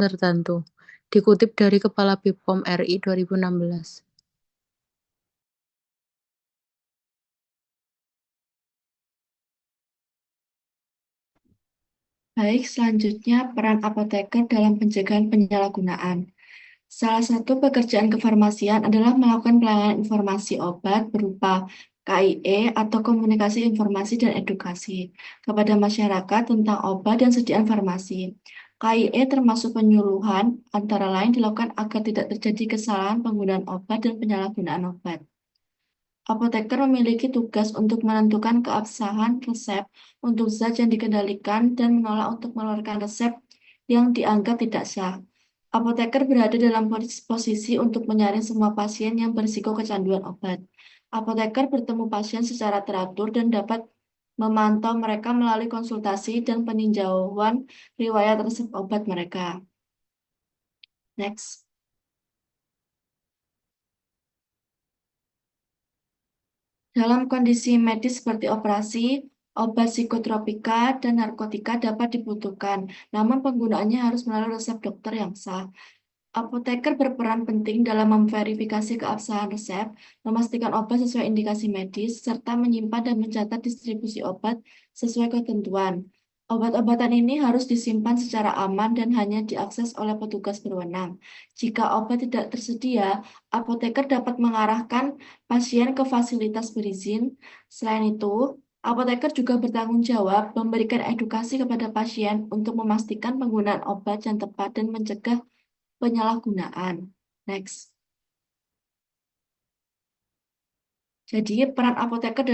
Speaker 13: tertentu. Dikutip dari Kepala BPOM RI 2016.
Speaker 4: Baik, selanjutnya peran apoteker dalam pencegahan penyalahgunaan. Salah satu pekerjaan kefarmasian adalah melakukan pelayanan informasi obat berupa KIE atau komunikasi informasi dan edukasi kepada masyarakat tentang obat dan sediaan farmasi. KIE termasuk penyuluhan, antara lain dilakukan agar tidak terjadi kesalahan penggunaan obat dan penyalahgunaan obat. Apoteker memiliki tugas untuk menentukan keabsahan resep untuk zat yang dikendalikan dan menolak untuk mengeluarkan resep yang dianggap tidak sah. Apoteker berada dalam posisi untuk menyaring semua pasien yang berisiko kecanduan obat. Apoteker bertemu pasien secara teratur dan dapat memantau mereka melalui konsultasi dan peninjauan riwayat resep obat mereka. Next. Dalam kondisi medis seperti operasi, obat psikotropika dan narkotika dapat dibutuhkan, namun penggunaannya harus melalui resep dokter yang sah. Apoteker berperan penting dalam memverifikasi keabsahan resep, memastikan obat sesuai indikasi medis, serta menyimpan dan mencatat distribusi obat sesuai ketentuan. Obat-obatan ini harus disimpan secara aman dan hanya diakses oleh petugas berwenang. Jika obat tidak tersedia, apoteker dapat mengarahkan pasien ke fasilitas berizin. Selain itu, apoteker juga bertanggung jawab memberikan edukasi kepada pasien untuk memastikan penggunaan obat yang tepat dan mencegah penyalahgunaan. Next. Jadi peran apoteker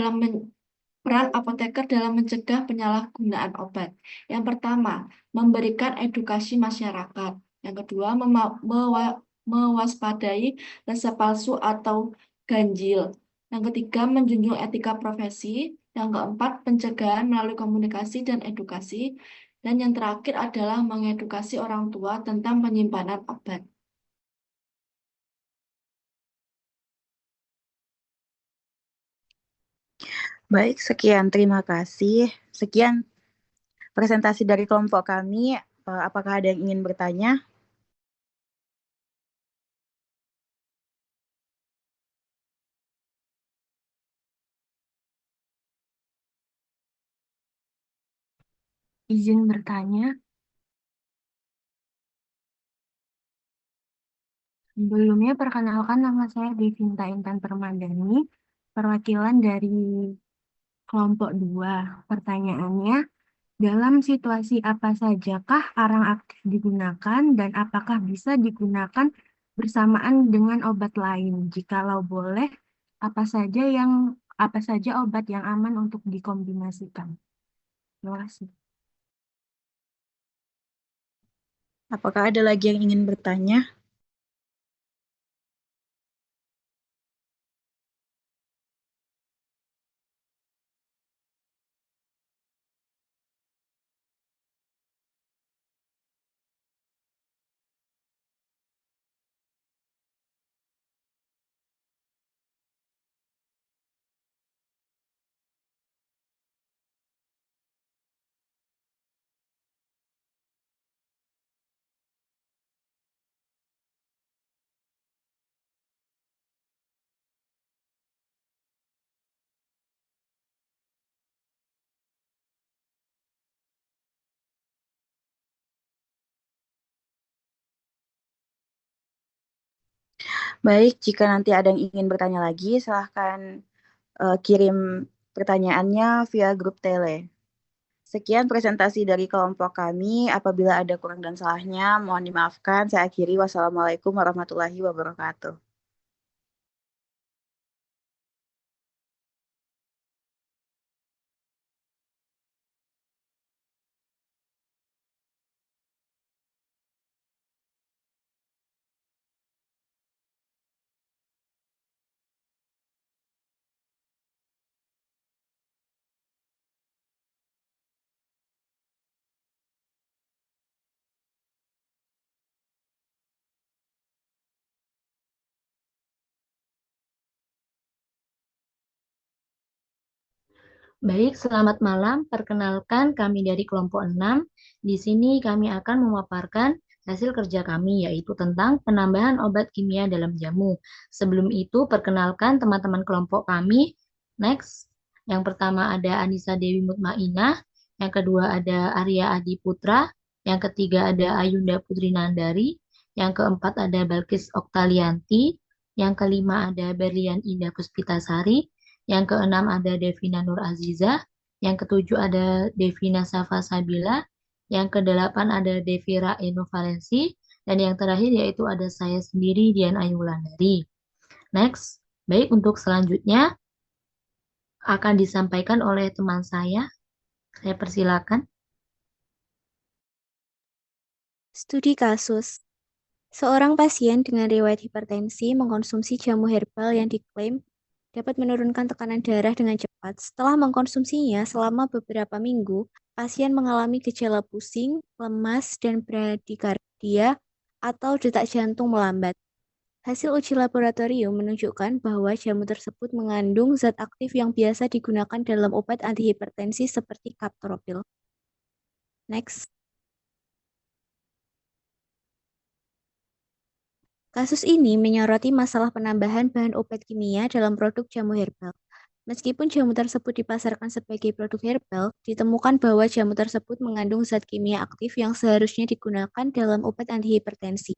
Speaker 4: dalam mencegah penyalahgunaan obat. Yang pertama, memberikan edukasi masyarakat. Yang kedua, mewaspadai resep palsu atau ganjil. Yang ketiga, menjunjung etika profesi. Yang keempat, pencegahan melalui komunikasi dan edukasi. Dan yang terakhir adalah mengedukasi orang tua tentang penyimpanan obat.
Speaker 8: Baik, sekian. Terima kasih. Sekian presentasi dari kelompok kami. Apakah ada yang ingin bertanya?
Speaker 5: Izin bertanya. Sebelumnya perkenalkan, nama saya Devinta Intan Permadani, perwakilan dari kelompok 2. Pertanyaannya, dalam situasi apa sajakah arang aktif digunakan dan apakah bisa digunakan bersamaan dengan obat lain? Jikalau boleh, apa saja obat yang aman untuk dikombinasikan? Terima kasih.
Speaker 8: Apakah ada lagi yang ingin bertanya? Baik, jika nanti ada yang ingin bertanya lagi, silahkan kirim pertanyaannya via grup tele. Sekian presentasi dari kelompok kami. Apabila ada kurang dan salahnya, mohon dimaafkan. Saya akhiri. Wassalamualaikum warahmatullahi wabarakatuh.
Speaker 14: Baik, selamat malam. Perkenalkan, kami dari kelompok 6. Di sini kami akan memaparkan hasil kerja kami, yaitu tentang penambahan obat kimia dalam jamu. Sebelum itu, perkenalkan teman-teman kelompok kami. Next. Yang pertama ada Anissa Dewi Mutmainah. Yang kedua ada Arya Adi Putra. Yang ketiga ada Ayunda Putri Nandari. Yang keempat ada Balkis Oktalianti. Yang kelima ada Berlian Indah Puspitasari. Yang keenam ada Devina Nur Aziza. Yang ketujuh ada Devina Safa Sabila. Yang kedelapan ada Devira Eno Valensi. Dan yang terakhir yaitu ada saya sendiri, Dian Ayu Wulandari. Next, baik untuk selanjutnya akan disampaikan oleh teman saya. Saya persilakan.
Speaker 15: Studi kasus. Seorang pasien dengan riwayat hipertensi mengkonsumsi jamu herbal yang diklaim dapat menurunkan tekanan darah dengan cepat. Setelah mengkonsumsinya selama beberapa minggu, pasien mengalami gejala pusing, lemas, dan bradikardia atau detak jantung melambat. Hasil uji laboratorium menunjukkan bahwa jamu tersebut mengandung zat aktif yang biasa digunakan dalam obat antihipertensi seperti captopril. Next. Kasus ini menyoroti masalah penambahan bahan obat kimia dalam produk jamu herbal. Meskipun jamu tersebut dipasarkan sebagai produk herbal, ditemukan bahwa jamu tersebut mengandung zat kimia aktif yang seharusnya digunakan dalam obat antihipertensi.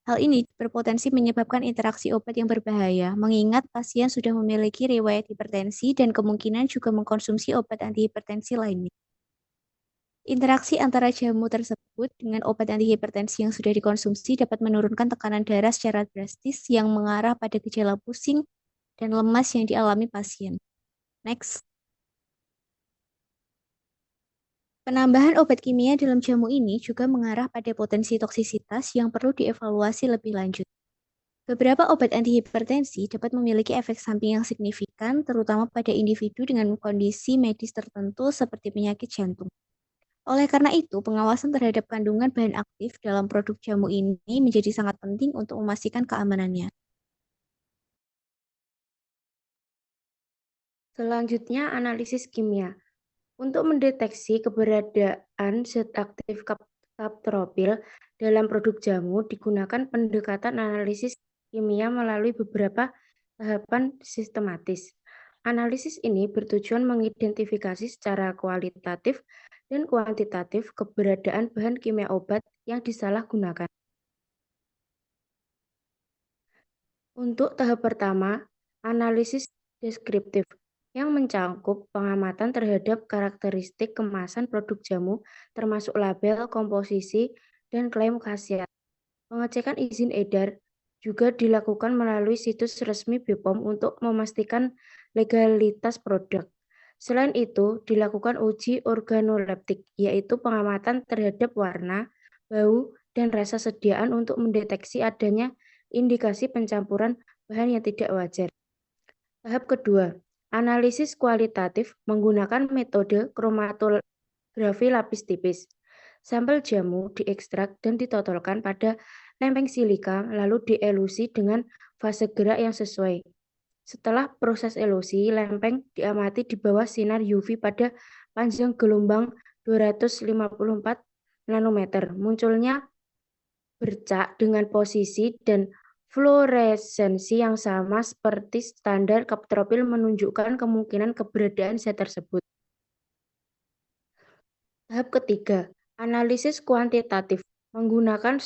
Speaker 15: Hal ini berpotensi menyebabkan interaksi obat yang berbahaya, mengingat pasien sudah memiliki riwayat hipertensi dan kemungkinan juga mengkonsumsi obat antihipertensi lainnya. Interaksi antara jamu tersebut dengan obat antihipertensi yang sudah dikonsumsi dapat menurunkan tekanan darah secara drastis yang mengarah pada gejala pusing dan lemas yang dialami pasien. Next. Penambahan obat kimia dalam jamu ini juga mengarah pada potensi toksisitas yang perlu dievaluasi lebih lanjut. Beberapa obat antihipertensi dapat memiliki efek samping yang signifikan, terutama pada individu dengan kondisi medis tertentu seperti penyakit jantung. Oleh karena itu, pengawasan terhadap kandungan bahan aktif dalam produk jamu ini menjadi sangat penting untuk memastikan keamanannya.
Speaker 16: Selanjutnya, analisis kimia. Untuk mendeteksi keberadaan zat aktif captopril dalam produk jamu, digunakan pendekatan analisis kimia melalui beberapa tahapan sistematis. Analisis ini bertujuan mengidentifikasi secara kualitatif dan kuantitatif keberadaan bahan kimia obat yang disalahgunakan. Untuk tahap pertama, analisis deskriptif yang mencakup pengamatan terhadap karakteristik kemasan produk jamu termasuk label, komposisi, dan klaim khasiat. Pengecekan izin edar juga dilakukan melalui situs resmi BPOM untuk memastikan legalitas produk. Selain itu, dilakukan uji organoleptik, yaitu pengamatan terhadap warna, bau, dan rasa sediaan untuk mendeteksi adanya indikasi pencampuran bahan yang tidak wajar. Tahap kedua, analisis kualitatif menggunakan metode kromatografi lapis tipis. Sampel jamu diekstrak dan ditotolkan pada lempeng silika, lalu dielusi dengan fase gerak yang sesuai. Setelah proses elusi, lempeng diamati di bawah sinar UV pada panjang gelombang 254 nanometer. Munculnya bercak dengan posisi dan fluoresensi yang sama seperti standar captopril menunjukkan kemungkinan keberadaan zat tersebut. Tahap ketiga, analisis kuantitatif menggunakan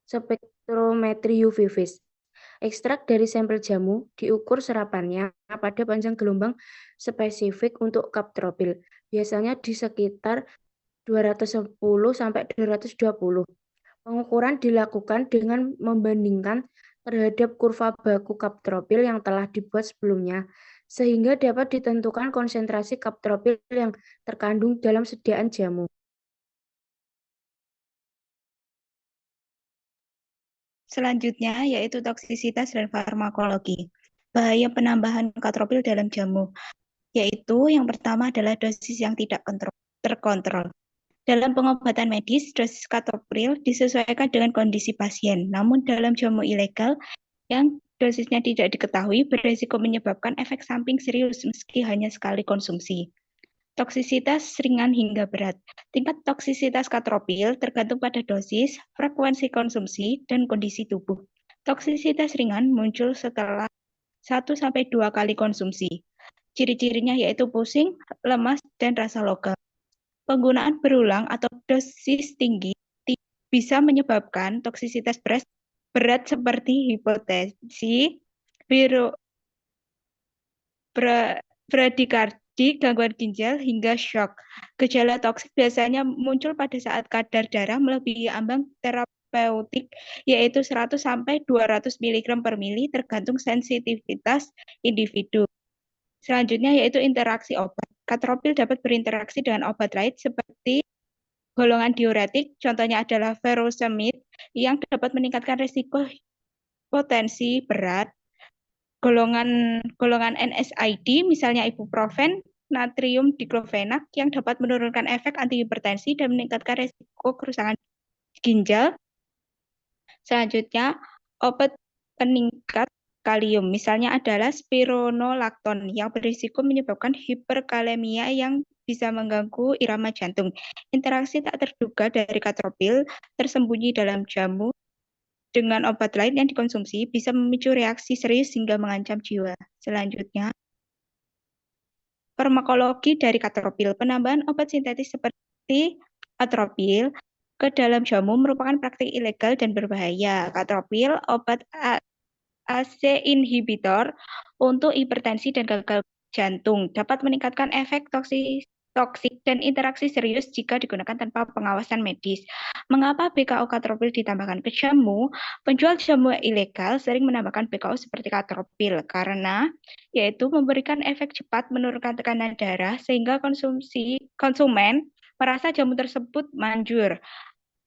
Speaker 16: spektrometri UV phase. Ekstrak dari sampel jamu diukur serapannya pada panjang gelombang spesifik untuk captopril, biasanya di sekitar 210 sampai 220. Pengukuran dilakukan dengan membandingkan terhadap kurva baku captopril yang telah dibuat sebelumnya, sehingga dapat ditentukan konsentrasi captopril yang terkandung dalam sediaan jamu.
Speaker 17: Selanjutnya yaitu toksisitas dan farmakologi. Bahaya penambahan captopril dalam jamu, yaitu yang pertama adalah dosis yang tidak terkontrol. Dalam pengobatan medis, dosis captopril disesuaikan dengan kondisi pasien. Namun dalam jamu ilegal yang dosisnya tidak diketahui berisiko menyebabkan efek samping serius meski hanya sekali konsumsi. Toksisitas ringan hingga berat. Tingkat toksisitas captopril tergantung pada dosis, frekuensi konsumsi, dan kondisi tubuh. Toksisitas ringan muncul setelah 1-2 kali konsumsi. Ciri-cirinya yaitu pusing, lemas, dan rasa logam. Penggunaan berulang atau dosis tinggi bisa menyebabkan toksisitas berat seperti hipotensi, bradikardi, gangguan ginjal, hingga shock. Gejala toksik biasanya muncul pada saat kadar darah melebihi ambang terapeutik, yaitu 100 sampai 200 mg per mili, tergantung sensitivitas individu. Selanjutnya yaitu interaksi obat. Katropil dapat berinteraksi dengan obat lain seperti golongan diuretik, contohnya adalah furosemide, yang dapat meningkatkan risiko hipotensi berat. Golongan NSAID, misalnya ibuprofen, natrium diklofenak, yang dapat menurunkan efek antihipertensi dan meningkatkan risiko kerusakan ginjal. Selanjutnya, obat peningkat kalium, misalnya adalah spironolakton, yang berisiko menyebabkan hiperkalemia yang bisa mengganggu irama jantung. Interaksi tak terduga dari katropil tersembunyi dalam jamu dengan obat lain yang dikonsumsi bisa memicu reaksi serius hingga mengancam jiwa. Selanjutnya, farmakologi dari katropil. Penambahan obat sintetis seperti atropil ke dalam jamu merupakan praktik ilegal dan berbahaya. Katropil, obat ACE inhibitor untuk hipertensi dan gagal jantung, dapat meningkatkan efek toksik dan interaksi serius jika digunakan tanpa pengawasan medis. Mengapa BKO katropil ditambahkan ke jamu? Penjual jamu ilegal sering menambahkan BKO seperti katropil karena yaitu memberikan efek cepat menurunkan tekanan darah sehingga konsumen merasa jamu tersebut manjur.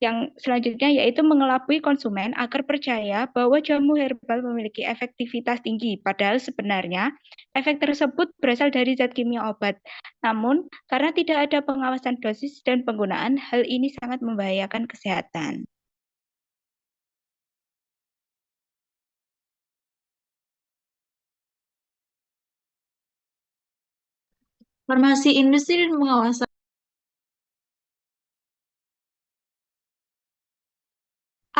Speaker 17: Yang selanjutnya yaitu mengelabui konsumen agar percaya bahwa jamu herbal memiliki efektivitas tinggi, padahal sebenarnya efek tersebut berasal dari zat kimia obat. Namun, karena tidak ada pengawasan dosis dan penggunaan, hal ini sangat membahayakan kesehatan.
Speaker 18: Farmasi industri dan pengawasan.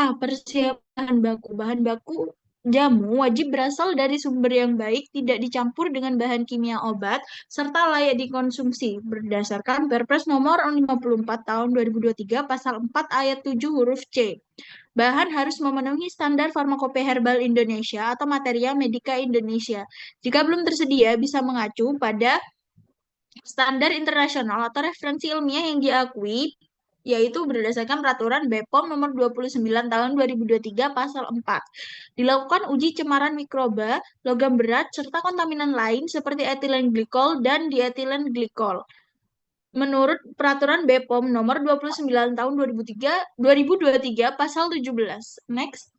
Speaker 18: Persiapan baku. Bahan baku jamu wajib berasal dari sumber yang baik, tidak dicampur dengan bahan kimia obat, serta layak dikonsumsi berdasarkan Perpres nomor 54 tahun 2023 pasal 4 ayat 7 huruf C. Bahan harus memenuhi standar Farmakope Herbal Indonesia atau Materia Medica Indonesia. Jika belum tersedia, bisa mengacu pada standar internasional atau referensi ilmiah yang diakui, yaitu berdasarkan peraturan BPOM nomor 29 tahun 2023 pasal 4. Dilakukan uji cemaran mikroba, logam berat, serta kontaminan lain seperti etilen glikol dan dietilen glikol. Menurut peraturan BPOM nomor 29 tahun 2023 pasal 17. Next.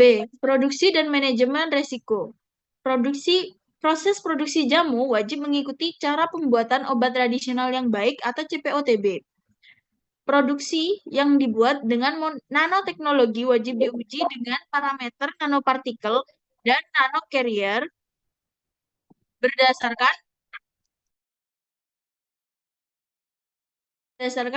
Speaker 18: B. Produksi dan manajemen resiko. Proses produksi jamu wajib mengikuti cara pembuatan obat tradisional yang baik atau CPOTB. Produksi yang dibuat dengan nanoteknologi wajib diuji dengan parameter nanopartikel dan nanocarrier berdasarkan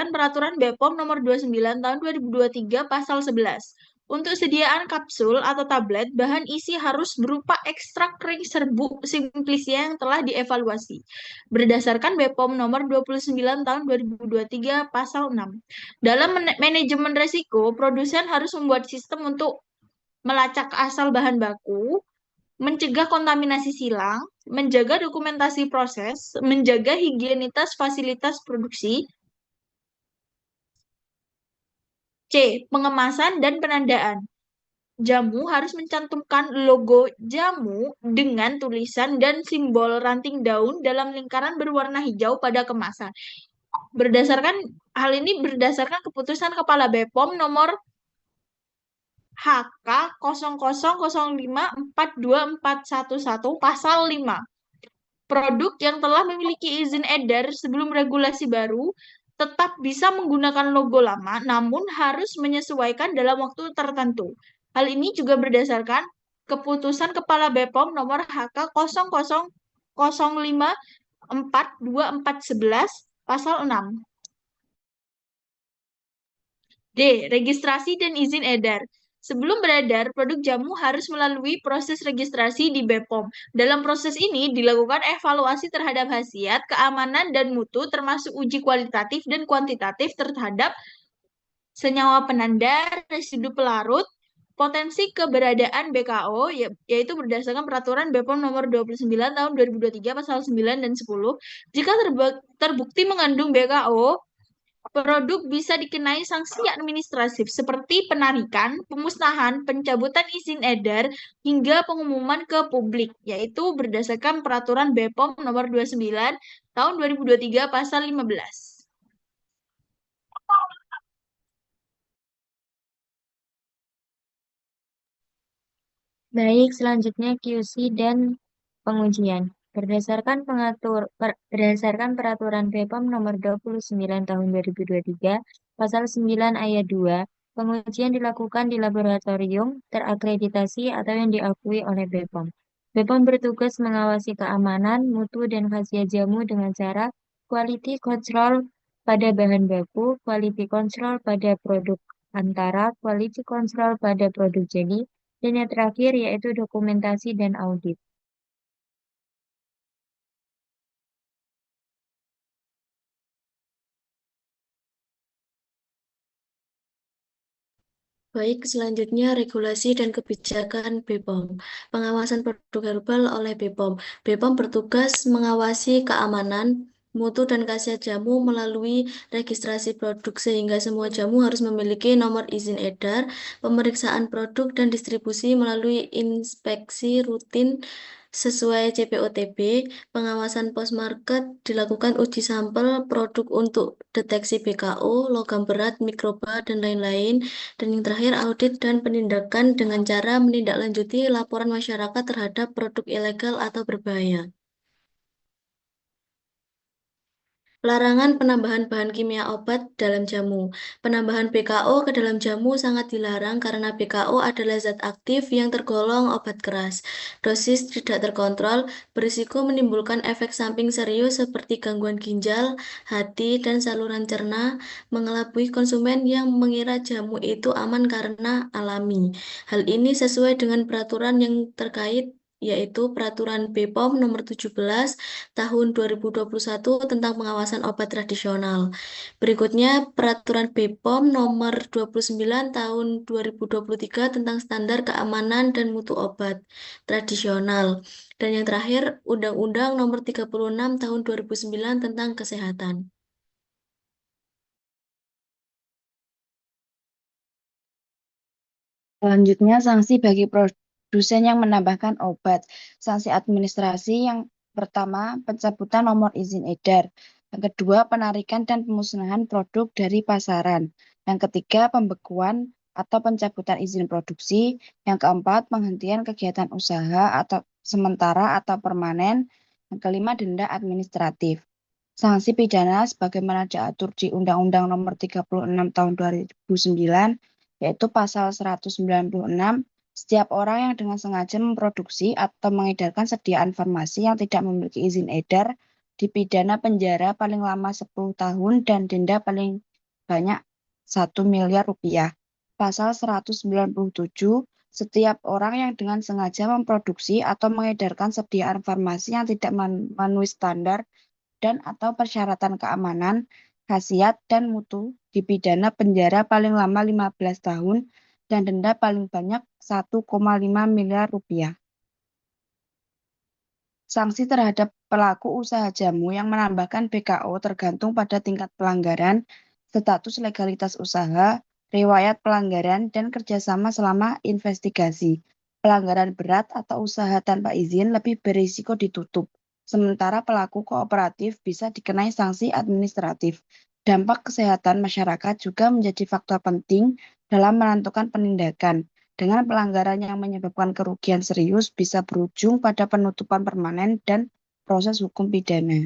Speaker 18: peraturan BPOM nomor 29 tahun 2023 pasal 11. Untuk sediaan kapsul atau tablet, bahan isi harus berupa ekstrak kering serbuk simplisia yang telah dievaluasi. Berdasarkan BPOM nomor 29 tahun 2023 pasal 6. Dalam manajemen risiko, produsen harus membuat sistem untuk melacak asal bahan baku, mencegah kontaminasi silang, menjaga dokumentasi proses, menjaga higienitas fasilitas produksi. C. Pengemasan dan penandaan. Jamu harus mencantumkan logo jamu dengan tulisan dan simbol ranting daun dalam lingkaran berwarna hijau pada kemasan. Hal ini berdasarkan keputusan Kepala BPOM nomor HK 0005424411 pasal 5. Produk yang telah memiliki izin edar sebelum regulasi baru tetap bisa menggunakan logo lama, namun harus menyesuaikan dalam waktu tertentu. Hal ini juga berdasarkan keputusan Kepala BPOM nomor HK 0005424411 pasal 6. D. Registrasi dan izin edar. Sebelum beredar, produk jamu harus melalui proses registrasi di BPOM. Dalam proses ini dilakukan evaluasi terhadap khasiat, keamanan, dan mutu, termasuk uji kualitatif dan kuantitatif terhadap senyawa penanda, residu pelarut, potensi keberadaan BKO, yaitu berdasarkan peraturan BPOM nomor 29 tahun 2023 pasal 9 dan 10. Jika terbukti mengandung BKO, produk bisa dikenai sanksi administratif seperti penarikan, pemusnahan, pencabutan izin edar, hingga pengumuman ke publik, yaitu berdasarkan peraturan BPOM nomor 29 tahun 2023 pasal 15.
Speaker 5: Baik, selanjutnya QC dan pengujian. Berdasarkan peraturan BPOM nomor 29 tahun 2023 pasal 9 ayat 2, pengujian dilakukan di laboratorium terakreditasi atau yang diakui oleh BPOM. BPOM bertugas mengawasi keamanan, mutu, dan khasiat jamu dengan cara quality control pada bahan baku, quality control pada produk antara, quality control pada produk jadi, dan yang terakhir yaitu dokumentasi dan audit.
Speaker 4: Baik, selanjutnya regulasi dan kebijakan BPOM. Pengawasan produk herbal oleh BPOM. BPOM bertugas mengawasi keamanan, mutu, dan khasiat jamu melalui registrasi produk sehingga semua jamu harus memiliki nomor izin edar, pemeriksaan produk, dan distribusi melalui inspeksi rutin sesuai CPOTB. Pengawasan post-market dilakukan uji sampel produk untuk deteksi BKO, logam berat, mikroba, dan lain-lain. Dan yang terakhir, audit dan penindakan dengan cara menindaklanjuti laporan masyarakat terhadap produk ilegal atau berbahaya. Larangan penambahan bahan kimia obat dalam jamu. Penambahan BKO ke dalam jamu sangat dilarang karena BKO adalah zat aktif yang tergolong obat keras. Dosis tidak terkontrol berisiko menimbulkan efek samping serius seperti gangguan ginjal, hati, dan saluran cerna, mengelabui konsumen yang mengira jamu itu aman karena alami. Hal ini sesuai dengan peraturan yang terkait, yaitu Peraturan BPOM nomor 17 tahun 2021 tentang pengawasan obat tradisional. Berikutnya Peraturan BPOM nomor 29 tahun 2023 tentang standar keamanan dan mutu obat tradisional. Dan yang terakhir Undang-Undang nomor 36 tahun 2009 tentang kesehatan.
Speaker 12: Selanjutnya, sanksi bagi produsen yang menambahkan obat. Sanksi administrasi yang pertama, pencabutan nomor izin edar. Yang kedua, penarikan dan pemusnahan produk dari pasaran. Yang ketiga, pembekuan atau pencabutan izin produksi. Yang keempat, penghentian kegiatan usaha atau sementara atau permanen. Yang kelima, denda administratif. Sanksi pidana sebagaimana diatur di Undang-Undang Nomor 36 Tahun 2009, yaitu pasal 196, setiap orang yang dengan sengaja memproduksi atau mengedarkan sediaan farmasi yang tidak memiliki izin edar dipidana penjara paling lama 10 tahun dan denda paling banyak 1 miliar rupiah. Pasal 197, setiap orang yang dengan sengaja memproduksi atau mengedarkan sediaan farmasi yang tidak memenuhi standar dan atau persyaratan keamanan, khasiat, dan mutu dipidana penjara paling lama 15 tahun dan denda paling banyak 1,5 miliar rupiah. Sanksi terhadap pelaku usaha jamu yang menambahkan BKO tergantung pada tingkat pelanggaran, status legalitas usaha, riwayat pelanggaran, dan kerjasama selama investigasi. Pelanggaran berat atau usaha tanpa izin lebih berisiko ditutup, sementara pelaku kooperatif bisa dikenai sanksi administratif. Dampak kesehatan masyarakat juga menjadi faktor penting dalam menentukan penindakan. Dengan pelanggaran yang menyebabkan kerugian serius bisa berujung pada penutupan permanen dan proses hukum pidana.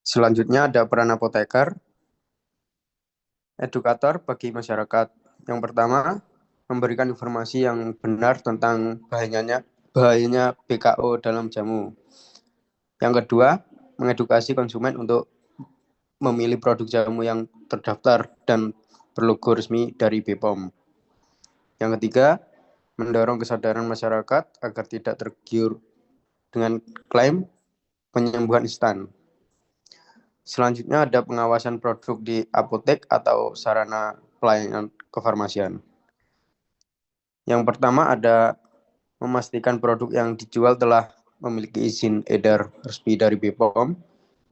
Speaker 19: Selanjutnya ada peran apoteker, edukator bagi masyarakat. Yang pertama, memberikan informasi yang benar tentang bahayanya BKO dalam jamu. Yang kedua, mengedukasi konsumen untuk memilih produk jamu yang terdaftar dan berlogo resmi dari BPOM. Yang ketiga, mendorong kesadaran masyarakat agar tidak tergiur dengan klaim penyembuhan instan. Selanjutnya ada pengawasan produk di apotek atau sarana pelayanan kefarmasian. Yang pertama ada memastikan produk yang dijual telah memiliki izin edar resmi dari BPOM.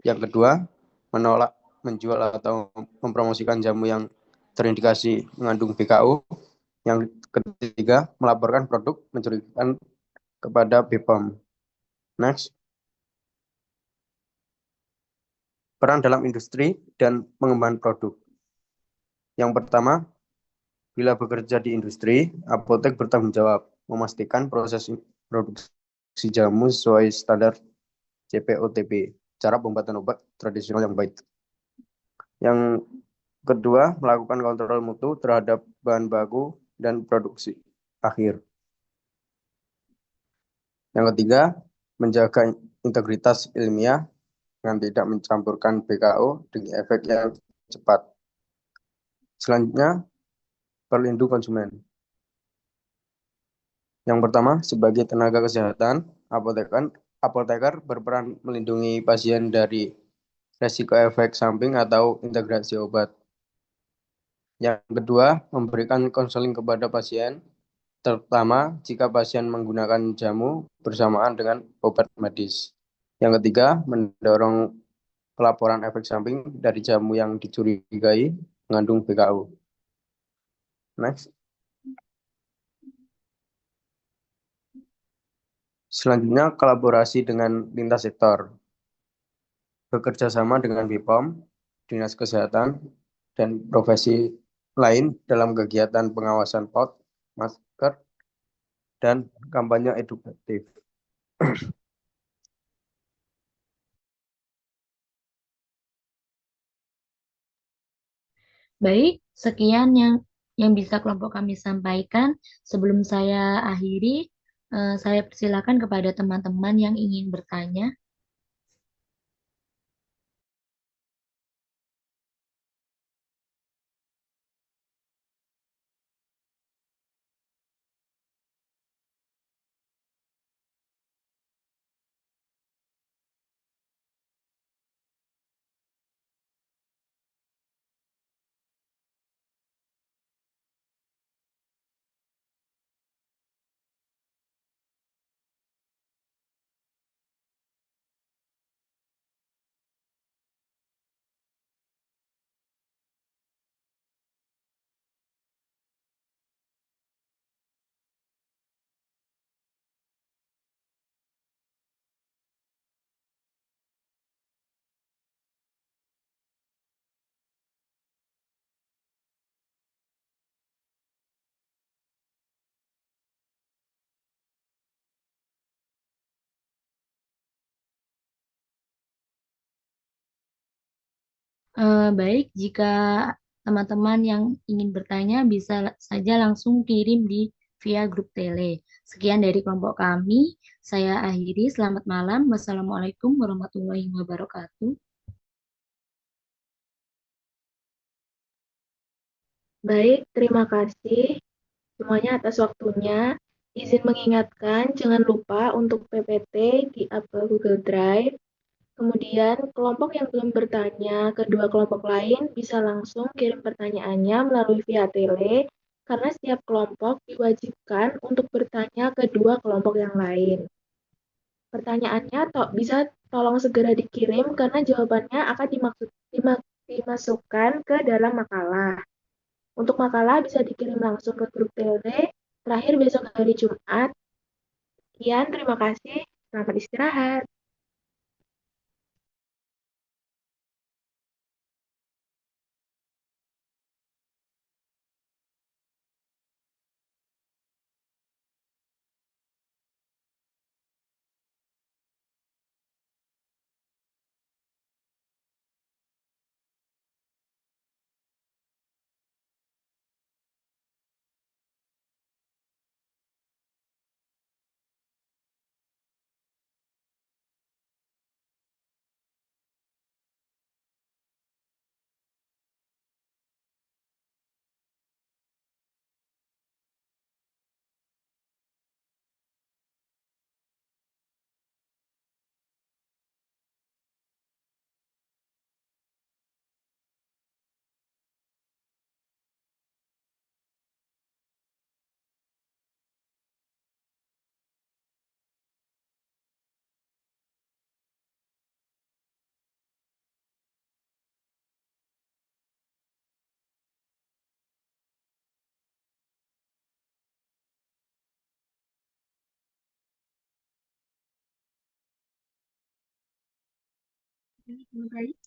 Speaker 19: Yang kedua, menolak menjual atau mempromosikan jamu yang terindikasi mengandung BKU. Yang ketiga, melaporkan produk mencurigakan kepada BPOM. Next. Peran dalam industri dan pengembangan produk. Yang pertama, bila bekerja di industri, apotek bertanggung jawab memastikan proses produksi jamu sesuai standar CPOTB, cara pembuatan obat tradisional yang baik. Yang kedua, melakukan kontrol mutu terhadap bahan baku dan produksi akhir. Yang ketiga, menjaga integritas ilmiah dengan tidak mencampurkan BKO dengan efek yang cepat. Selanjutnya, perlindungan konsumen. Yang pertama, sebagai tenaga kesehatan, apoteker berperan melindungi pasien dari resiko efek samping atau integrasi obat. Yang kedua, memberikan konseling kepada pasien, terutama jika pasien menggunakan jamu bersamaan dengan obat medis. Yang ketiga, mendorong pelaporan efek samping dari jamu yang dicurigai mengandung BKU. Next. Selanjutnya, kolaborasi dengan lintas sektor. Bekerja sama dengan BPOM, Dinas Kesehatan, dan profesi lain dalam kegiatan pengawasan POT, masker, dan kampanye edukatif.
Speaker 14: Baik, sekian yang bisa kelompok kami sampaikan. Sebelum saya akhiri, saya persilakan kepada teman-teman yang ingin bertanya. Baik, jika teman-teman yang ingin bertanya bisa saja langsung kirim via grup tele. Sekian dari kelompok kami. Saya akhiri. Selamat malam. Wassalamualaikum warahmatullahi wabarakatuh.
Speaker 7: Baik, terima kasih semuanya atas waktunya. Izin mengingatkan, jangan lupa untuk PPT di Apple Google Drive. Kemudian, kelompok yang belum bertanya, kedua kelompok lain bisa langsung kirim pertanyaannya melalui via tele, karena setiap kelompok diwajibkan untuk bertanya ke dua kelompok yang lain. Pertanyaannya bisa tolong segera dikirim karena jawabannya akan dimasukkan ke dalam makalah. Untuk makalah bisa dikirim langsung ke grup tele, terakhir besok hari Jumat. Sekian, terima kasih. Selamat istirahat.
Speaker 18: Terima kasih.